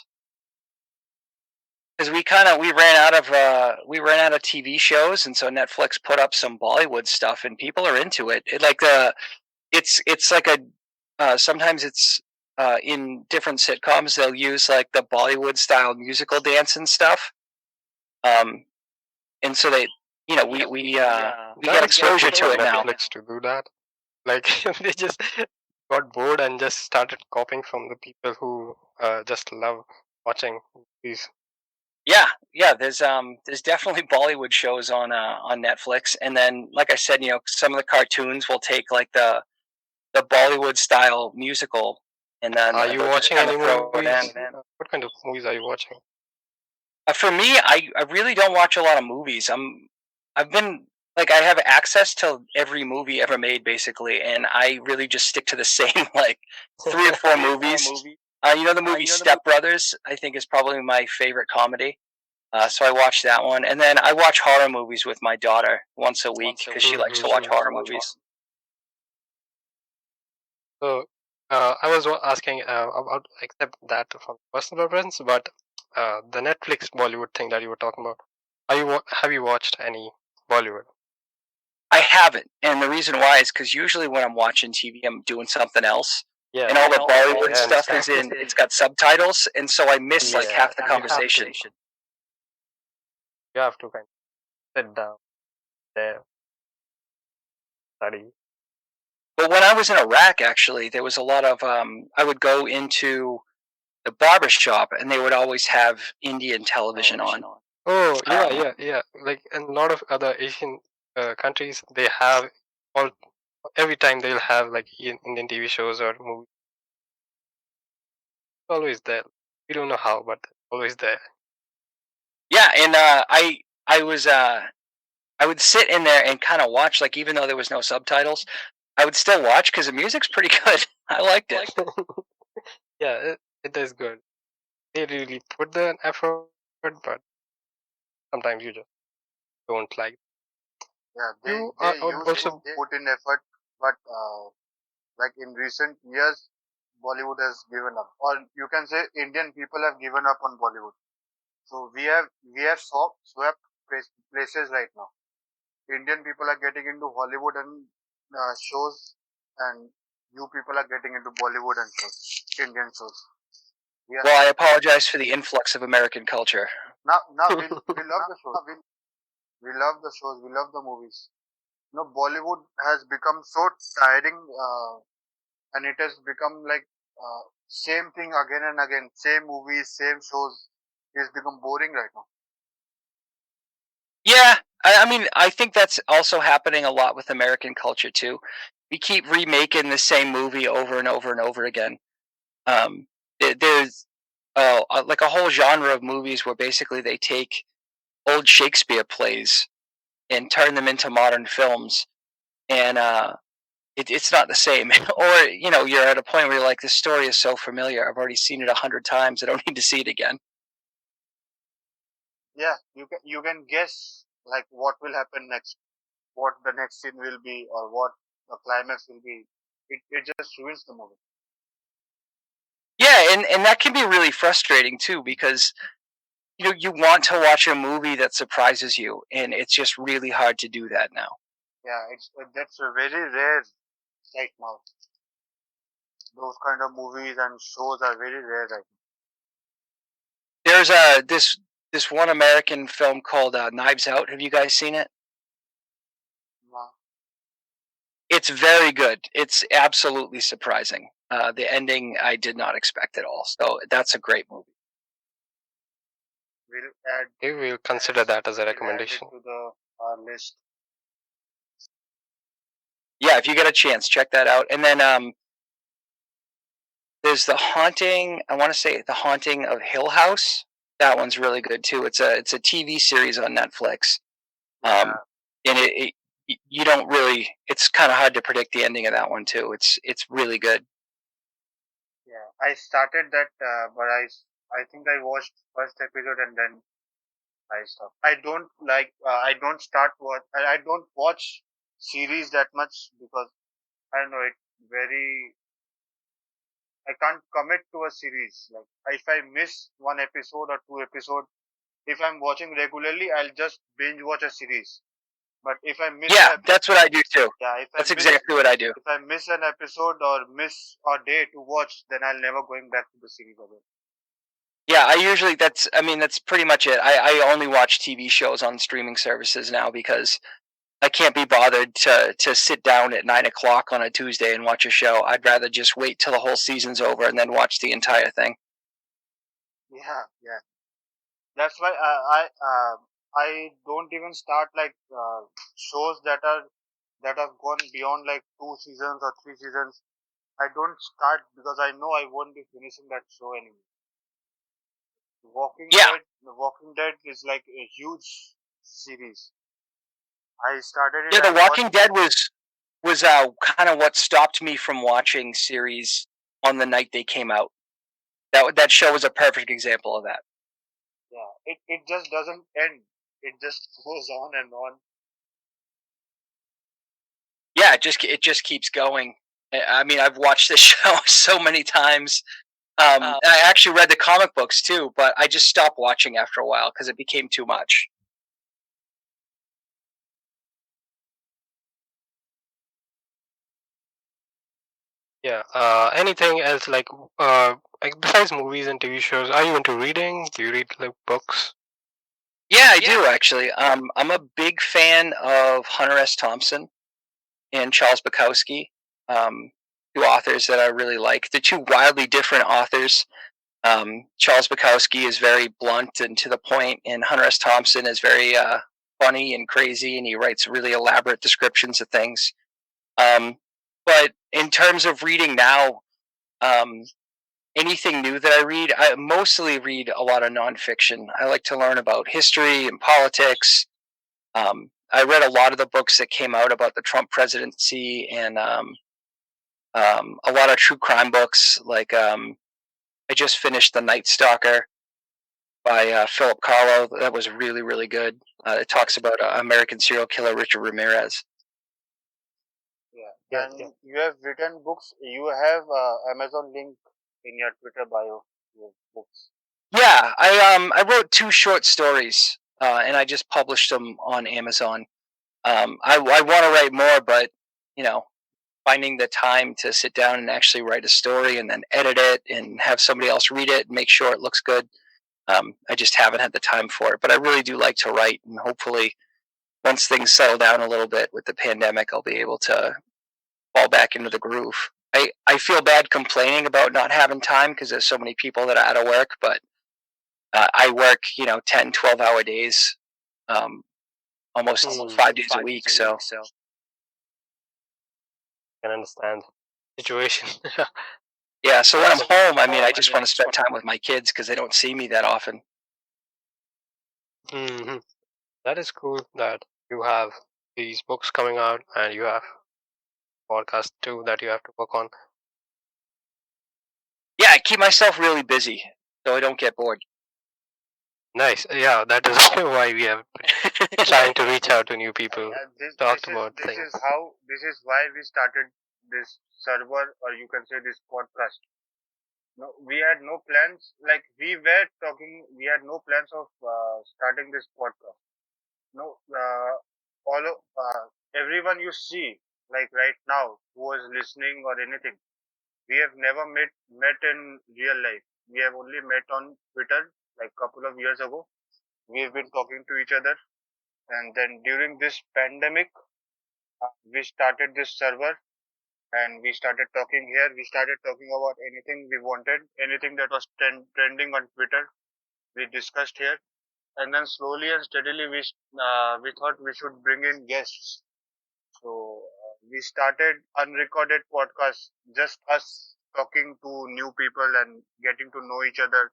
Because we ran out of TV shows, and so Netflix put up some Bollywood stuff, and people are into it. It's like a sometimes it's in different sitcoms they'll use like the Bollywood style musical dance and stuff. And so they we get exposure to it now. Netflix to do that. Like they just got bored and just started copying from the people who just love watching these. Yeah. There's definitely Bollywood shows on Netflix, and then like I said, some of the cartoons will take like the Bollywood style musical, and then are you watching any movies? What kind of movies are you watching? For me, I really don't watch a lot of movies. I've been like I have access to every movie ever made basically, and I really just stick to the same like 3 or 4 movies. The movie Step Brothers, I think, is probably my favorite comedy. So I watch that one, and then I watch horror movies with my daughter once a week because she likes to watch horror movies. So I was asking about, except that from personal preference, but the Netflix Bollywood thing that you were talking about. Have you watched any Bollywood? I haven't, and the reason why is because usually when I'm watching TV, I'm doing something else. Yeah, and all the Bollywood stuff is it's got subtitles, and so I miss like half the conversation. You have to kind of sit down there, study. But when I was in Iraq, actually, there was a lot of I would go into the barber shop, and they would always have Indian television on. Oh, yeah. Like in a lot of other Asian countries, they have every time they'll have like Indian TV shows or movies. It's always there. We don't know how, but it's always there. Yeah, and I would sit in there and kind of watch, like even though there was no subtitles, I would still watch because the music's pretty good. I liked it. Yeah, it is good. They really put the effort, but sometimes you just don't like. Yeah, they also put in effort, but like in recent years, Bollywood has given up, or you can say Indian people have given up on Bollywood. So we have swept places right now. Indian people are getting into Hollywood and shows and you people are getting into Bollywood and shows, Indian shows. Well, I apologize for the influx of American culture. Now we love the shows. We love the shows. We love the movies. Bollywood has become so tiring, and it has become like same thing again and again. Same movies, same shows. It's become boring right now. Yeah, I mean, I think that's also happening a lot with American culture too. We keep remaking the same movie over and over and over again. There's like a whole genre of movies where basically they take old Shakespeare plays and turn them into modern films, and it's not the same. Or you're at a point where you're like, this story is so familiar. I've already seen it 100 times. I don't need to see it again. Yeah, you can guess like what will happen next, what the next scene will be, or what the climax will be. It just ruins the movie. Yeah, and that can be really frustrating too, because you want to watch a movie that surprises you, and it's just really hard to do that now. Yeah, that's a very rare sight now. Those kind of movies and shows are very rare right now. There's this one American film called Knives Out. Have you guys seen it? No. It's very good. It's absolutely surprising. The ending I did not expect at all. So that's a great movie. We'll consider that as a recommendation. To the list. Yeah, if you get a chance, check that out. And then there's The Haunting. I want to say The Haunting of Hill House. That one's really good too. It's a TV series on Netflix. And you don't really. It's kind of hard to predict the ending of that one too. It's really good. Yeah, I started that, but I think I watched first episode and then I stopped. I don't like. I don't start watch. I don't watch series that much because I don't know it very. I can't commit to a series. Like if I miss one episode or two episodes, if I'm watching regularly, I'll just binge watch a series. But if I miss, that's what I do too. Yeah, that's exactly what I do. If I miss an episode or miss a day to watch, then I'll never going back to the series again. Yeah, I usually that's pretty much it. I only watch TV shows on streaming services now because I can't be bothered to sit down at 9 o'clock on a Tuesday and watch a show. I'd rather just wait till the whole season's over and then watch the entire thing. Yeah. That's why I don't even start like shows that have gone beyond like 2 seasons or 3 seasons. I don't start because I know I won't be finishing that show anymore. Walking Dead is like a huge series. I started it. Yeah, The Walking Dead was kind of what stopped me from watching series on the night they came out. That show was a perfect example of that. Yeah, it just doesn't end. It just goes on and on. Yeah, it just keeps going. I mean, I've watched this show so many times. I actually read the comic books too, but I just stopped watching after a while because it became too much. Yeah. Anything else like besides movies and TV shows? Are you into reading? Do you read like books? Yeah, I do actually. I'm a big fan of Hunter S. Thompson and Charles Bukowski, two authors that I really like. They're two wildly different authors. Charles Bukowski is very blunt and to the point, and Hunter S. Thompson is very funny and crazy, and he writes really elaborate descriptions of things. But in terms of reading now, anything new that I read, I mostly read a lot of nonfiction. I like to learn about history and politics. I read a lot of the books that came out about the Trump presidency and a lot of true crime books. Like I just finished The Night Stalker by Philip Kahlo. That was really, really good. It talks about American serial killer Richard Ramirez. Yeah. And you have written books. You have Amazon link in your Twitter bio. Your books. Yeah, I wrote 2 short stories, and I just published them on Amazon. I want to write more, but finding the time to sit down and actually write a story and then edit it and have somebody else read it and make sure it looks good. I just haven't had the time for it, but I really do like to write, and hopefully once things settle down a little bit with the pandemic, I'll be able to fall back into the groove. I feel bad complaining about not having time because there's so many people that are out of work, but I work, 10, 12-hour days, almost 5 days a week. So I can understand the situation. yeah, so when I'm home, I just want to spend time with my kids because they don't see me that often. Hmm. That is cool that you have these books coming out and you have podcast too that you have to work on. Yeah, I keep myself really busy so I don't get bored. Nice. Yeah, that is why we have trying to reach out to new people, talk about things. This is why we started this server, or you can say this podcast. No, we had no plans. Like we were talking, we had no plans of starting this podcast. No, all of, everyone you see, like right now, who is listening or anything, we have never met in real life. We have only met on Twitter, like couple of years ago. We have been talking to each other, and then during this pandemic, we started this server, and we started talking here. We started talking about anything we wanted, anything that was trending on Twitter. We discussed here, and then slowly and steadily we thought we should bring in guests. So we started unrecorded podcasts, just us talking to new people and getting to know each other.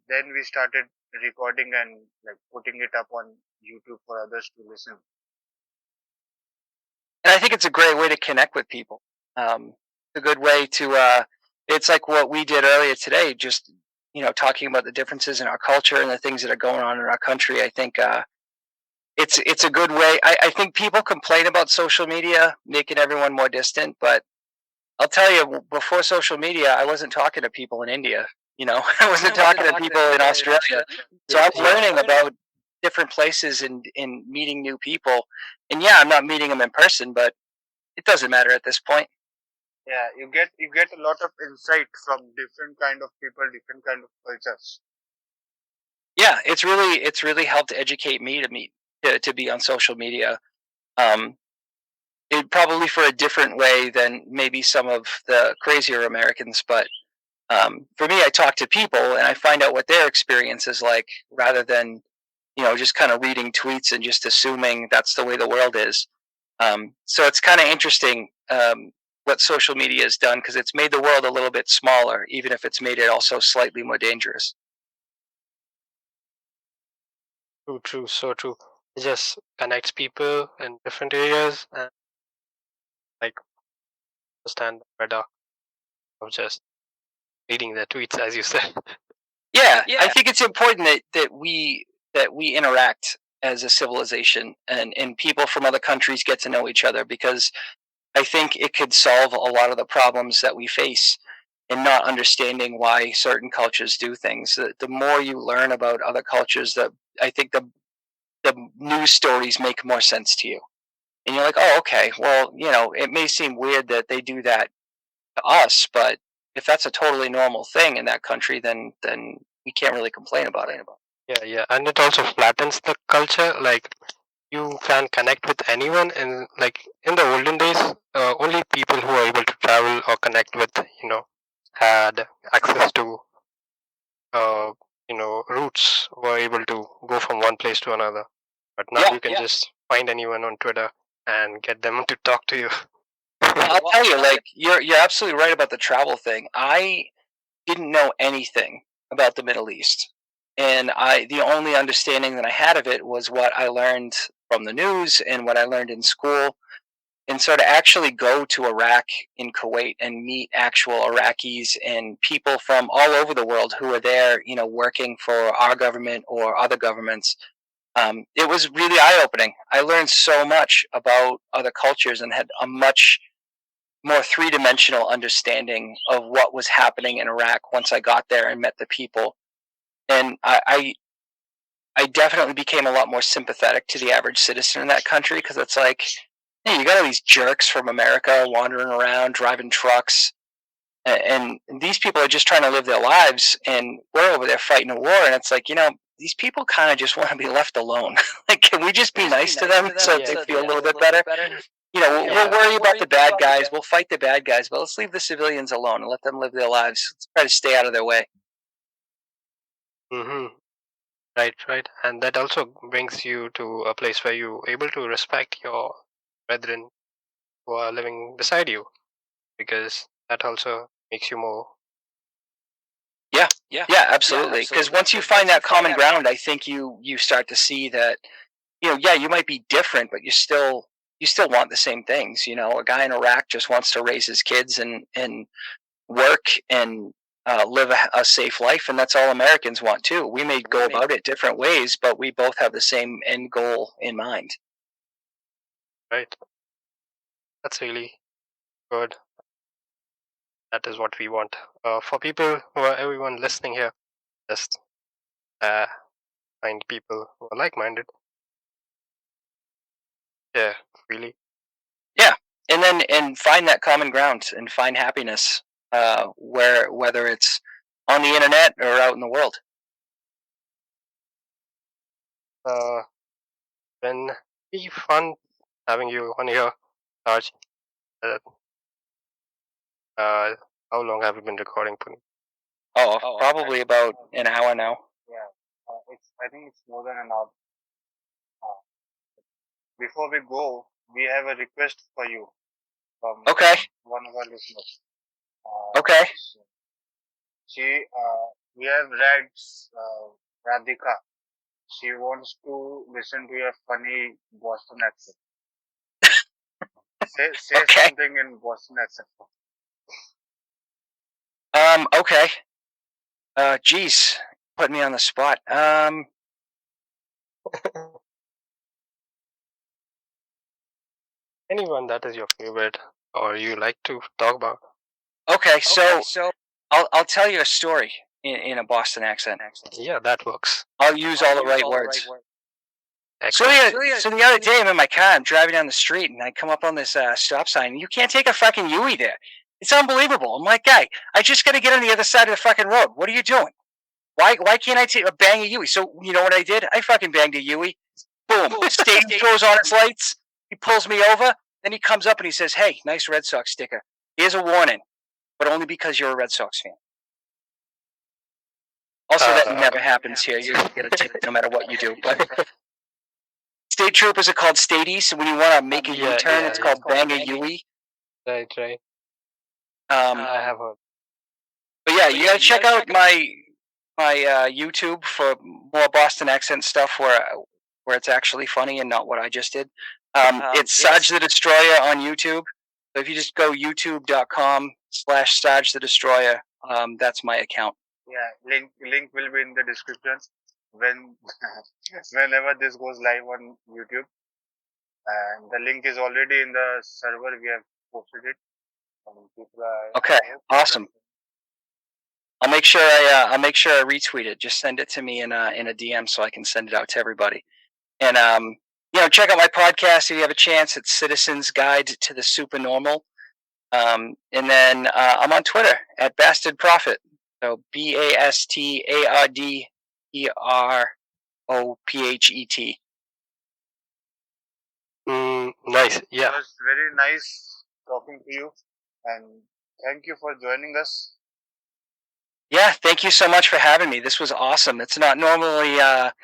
Then we started recording and like putting it up on YouTube for others to listen. And I think it's a great way to connect with people. It's a good way to. It's like what we did earlier today, just talking about the differences in our culture and the things that are going on in our country. I think it's a good way. I think people complain about social media making everyone more distant, but I'll tell you, before social media, I wasn't talking to people in India. I wasn't talking to people in Australia. So I'm learning about different places and meeting new people. And yeah, I'm not meeting them in person, but it doesn't matter at this point. Yeah, you get a lot of insight from different kind of people, different kind of cultures. Yeah, it's really helped educate me to be on social media. It probably for a different way than maybe some of the crazier Americans, but for me, I talk to people and I find out what their experience is like, rather than just kind of reading tweets and just assuming that's the way the world is. So it's kind of interesting what social media has done, because it's made the world a little bit smaller, even if it's made it also slightly more dangerous. True, so true. It just connects people in different areas and like understand better of just reading their tweets, as you said. Yeah, I think it's important that we interact as a civilization, and people from other countries get to know each other, because I think it could solve a lot of the problems that we face in not understanding why certain cultures do things. The more you learn about other cultures, I think the news stories make more sense to you. And you're like, oh, okay, well, it may seem weird that they do that to us, but if that's a totally normal thing in that country, then we can't really complain about it. Yeah, and it also flattens the culture. Like you can connect with anyone, and like in the olden days, only people who are able to travel or connect with, had access to, routes, were able to go from one place to another. But now you can just find anyone on Twitter and get them to talk to you. I'll tell you, like you're absolutely right about the travel thing. I didn't know anything about the Middle East, and the only understanding that I had of it was what I learned from the news and what I learned in school. And so to actually go to Iraq in Kuwait and meet actual Iraqis and people from all over the world who are there, working for our government or other governments, it was really eye opening. I learned so much about other cultures and had a much more three-dimensional understanding of what was happening in Iraq once I got there and met the people. And I definitely became a lot more sympathetic to the average citizen in that country, because it's like, Hey, you got all these jerks from America wandering around, driving trucks, and these people are just trying to live their lives, and we're over there fighting a war, and it's like, these people kind of just want to be left alone. Like, can we just be nice to them so they feel a little bit better? We'll worry about the bad guys, we'll fight the bad guys, but let's leave the civilians alone and let them live their lives. Let's try to stay out of their way. Mm-hmm. Right. And that also brings you to a place where you're able to respect your brethren who are living beside you, because that also makes you more. Yeah, absolutely. Because once you find that common ground, I think you start to see that, you might be different, but you still want the same things. A guy in Iraq just wants to raise his kids and work and live a safe life, and that's all Americans want too. We may go about it different ways, but we both have the same end goal in mind. Right. That's really good. That is what we want. For people everyone listening here, just find people who are like-minded. Yeah, really. Yeah, and find that common ground and find happiness, whether it's on the internet or out in the world. Been be fun having you on here, Sarge. How long have you been recording, Puneet? Probably about an hour now. Yeah, I think it's more than an hour. Before we go, we have a request for you from one of our listeners. Okay. We have read Radhika. She wants to listen to your funny Boston accent. Say something in Boston accent. Okay. Geez, put me on the spot. Anyone that is your favorite or you like to talk about? Okay, so I'll tell you a story in a Boston accent. Yeah, that works. I'll use all the right words. So the other day I'm in my car, I'm driving down the street, and I come up on this stop sign, and you can't take a fucking Yui there. It's unbelievable. I'm like, guy, I just got to get on the other side of the fucking road. What are you doing? Why can't I bang a Yui? So you know what I did? I fucking banged a Yui. Boom. State throws on his lights. He pulls me over. Then he comes up and he says, "Hey, nice Red Sox sticker. Here's a warning, but only because you're a Red Sox fan." Also, that never happens here. You get a ticket no matter what you do. But state troopers are called staties. So when you want to make a U-turn, it's called bang a Yui. Right. I have heard. But yeah, you gotta check out my YouTube for more Boston accent stuff where it's actually funny and not what I just did. It's Sarge the Destroyer on YouTube. So if you just go youtube.com/Sarge the Destroyer, that's my account. Yeah, link will be in the description whenever this goes live on YouTube. And the link is already in the server. We have posted it. Okay, awesome. I'll make sure I retweet it. Just send it to me in a DM so I can send it out to everybody. And check out my podcast if you have a chance. It's Citizens Guide to the Supernormal. And then I'm on Twitter at Bastard Prophet. So BASTARDPROPHET. Nice. Yeah. It was very nice talking to you, and thank you for joining us. Yeah, thank you so much for having me. This was awesome. It's not normally my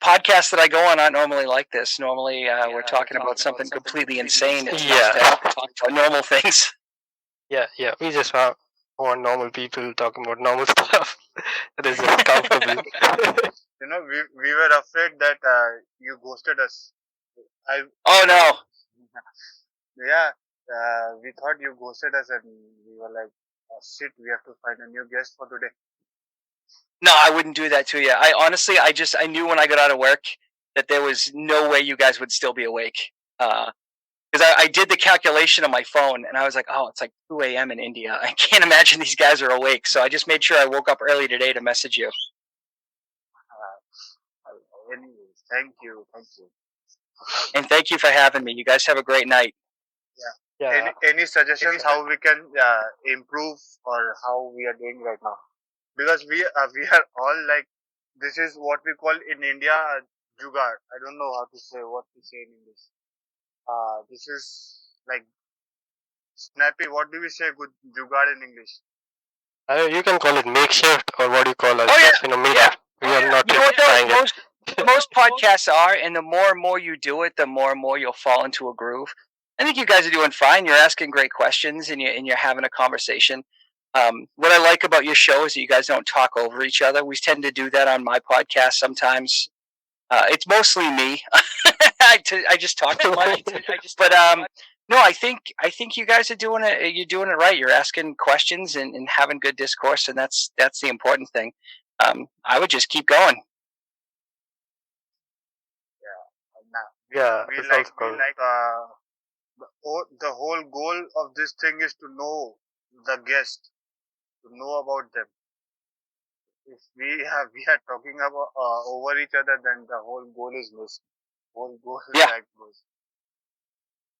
podcasts that I go on aren't normally like this. Normally, we're talking about something completely insane. It's nice to talk about normal things. Yeah. We just want normal people talking about normal stuff. It is just comfortable. We were afraid that you ghosted us. Oh no. Yeah, we thought you ghosted us, and we were like, shit, we have to find a new guest for today. No, I wouldn't do that to you. I honestly, I knew when I got out of work that there was no way you guys would still be awake. Because I did the calculation on my phone, and I was like, oh, it's like 2 a.m. in India. I can't imagine these guys are awake. So I just made sure I woke up early today to message you. Anyways, thank you. And thank you for having me. You guys have a great night. Yeah. Any suggestions how we can improve or how we are doing right now? Because we are all like, this is what we call in India jugaad. I don't know how to say what to say in English. This is like snappy. What do we say good jugaad in English? You can call it makeshift or what do you call it? Oh, yeah. Just meet up. We are not You know what trying though? it. Most podcasts are, and the more and more you do it, the more and more you'll fall into a groove. I think you guys are doing fine. You're asking great questions, and you're having a conversation. What I like about your show is that you guys don't talk over each other. We tend to do that on my podcast sometimes. It's mostly me. I just talk too much. But no, I think you guys are doing it. You're doing it right. You're asking questions and having good discourse, and that's the important thing. I would just keep going. Yeah, we it's like also cool. the whole goal of this thing is to know the guest, to know about them. If we are talking about over each other, then the whole goal is missed. Whole goal is Yeah. like missed.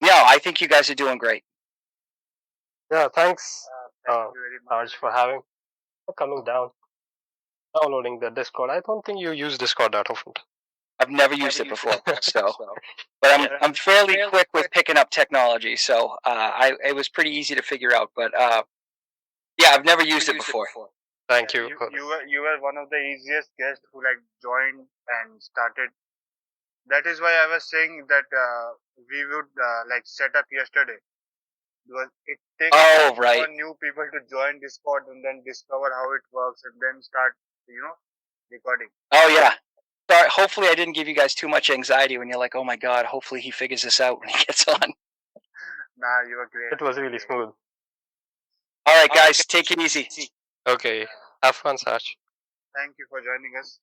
No, I think you guys are doing great. Yeah, thanks, Thank you very much. Sarge, for having, for coming down, downloading the Discord. I don't think you use Discord that often. I've never used it before, so. But I'm fairly quick with picking up technology, so it was pretty easy to figure out. But yeah, I've never used it before. Thank you. You were one of the easiest guests who like joined and started. That is why I was saying that we would like set up yesterday, because it takes time for new people to join Discord and then discover how it works and then start recording. Oh yeah. Sorry, hopefully I didn't give you guys too much anxiety when you're like, oh my god, hopefully he figures this out when he gets on. Nah, you were great. It was really smooth. All right, guys, take it easy. Okay, have fun, Sarge. Thank you for joining us.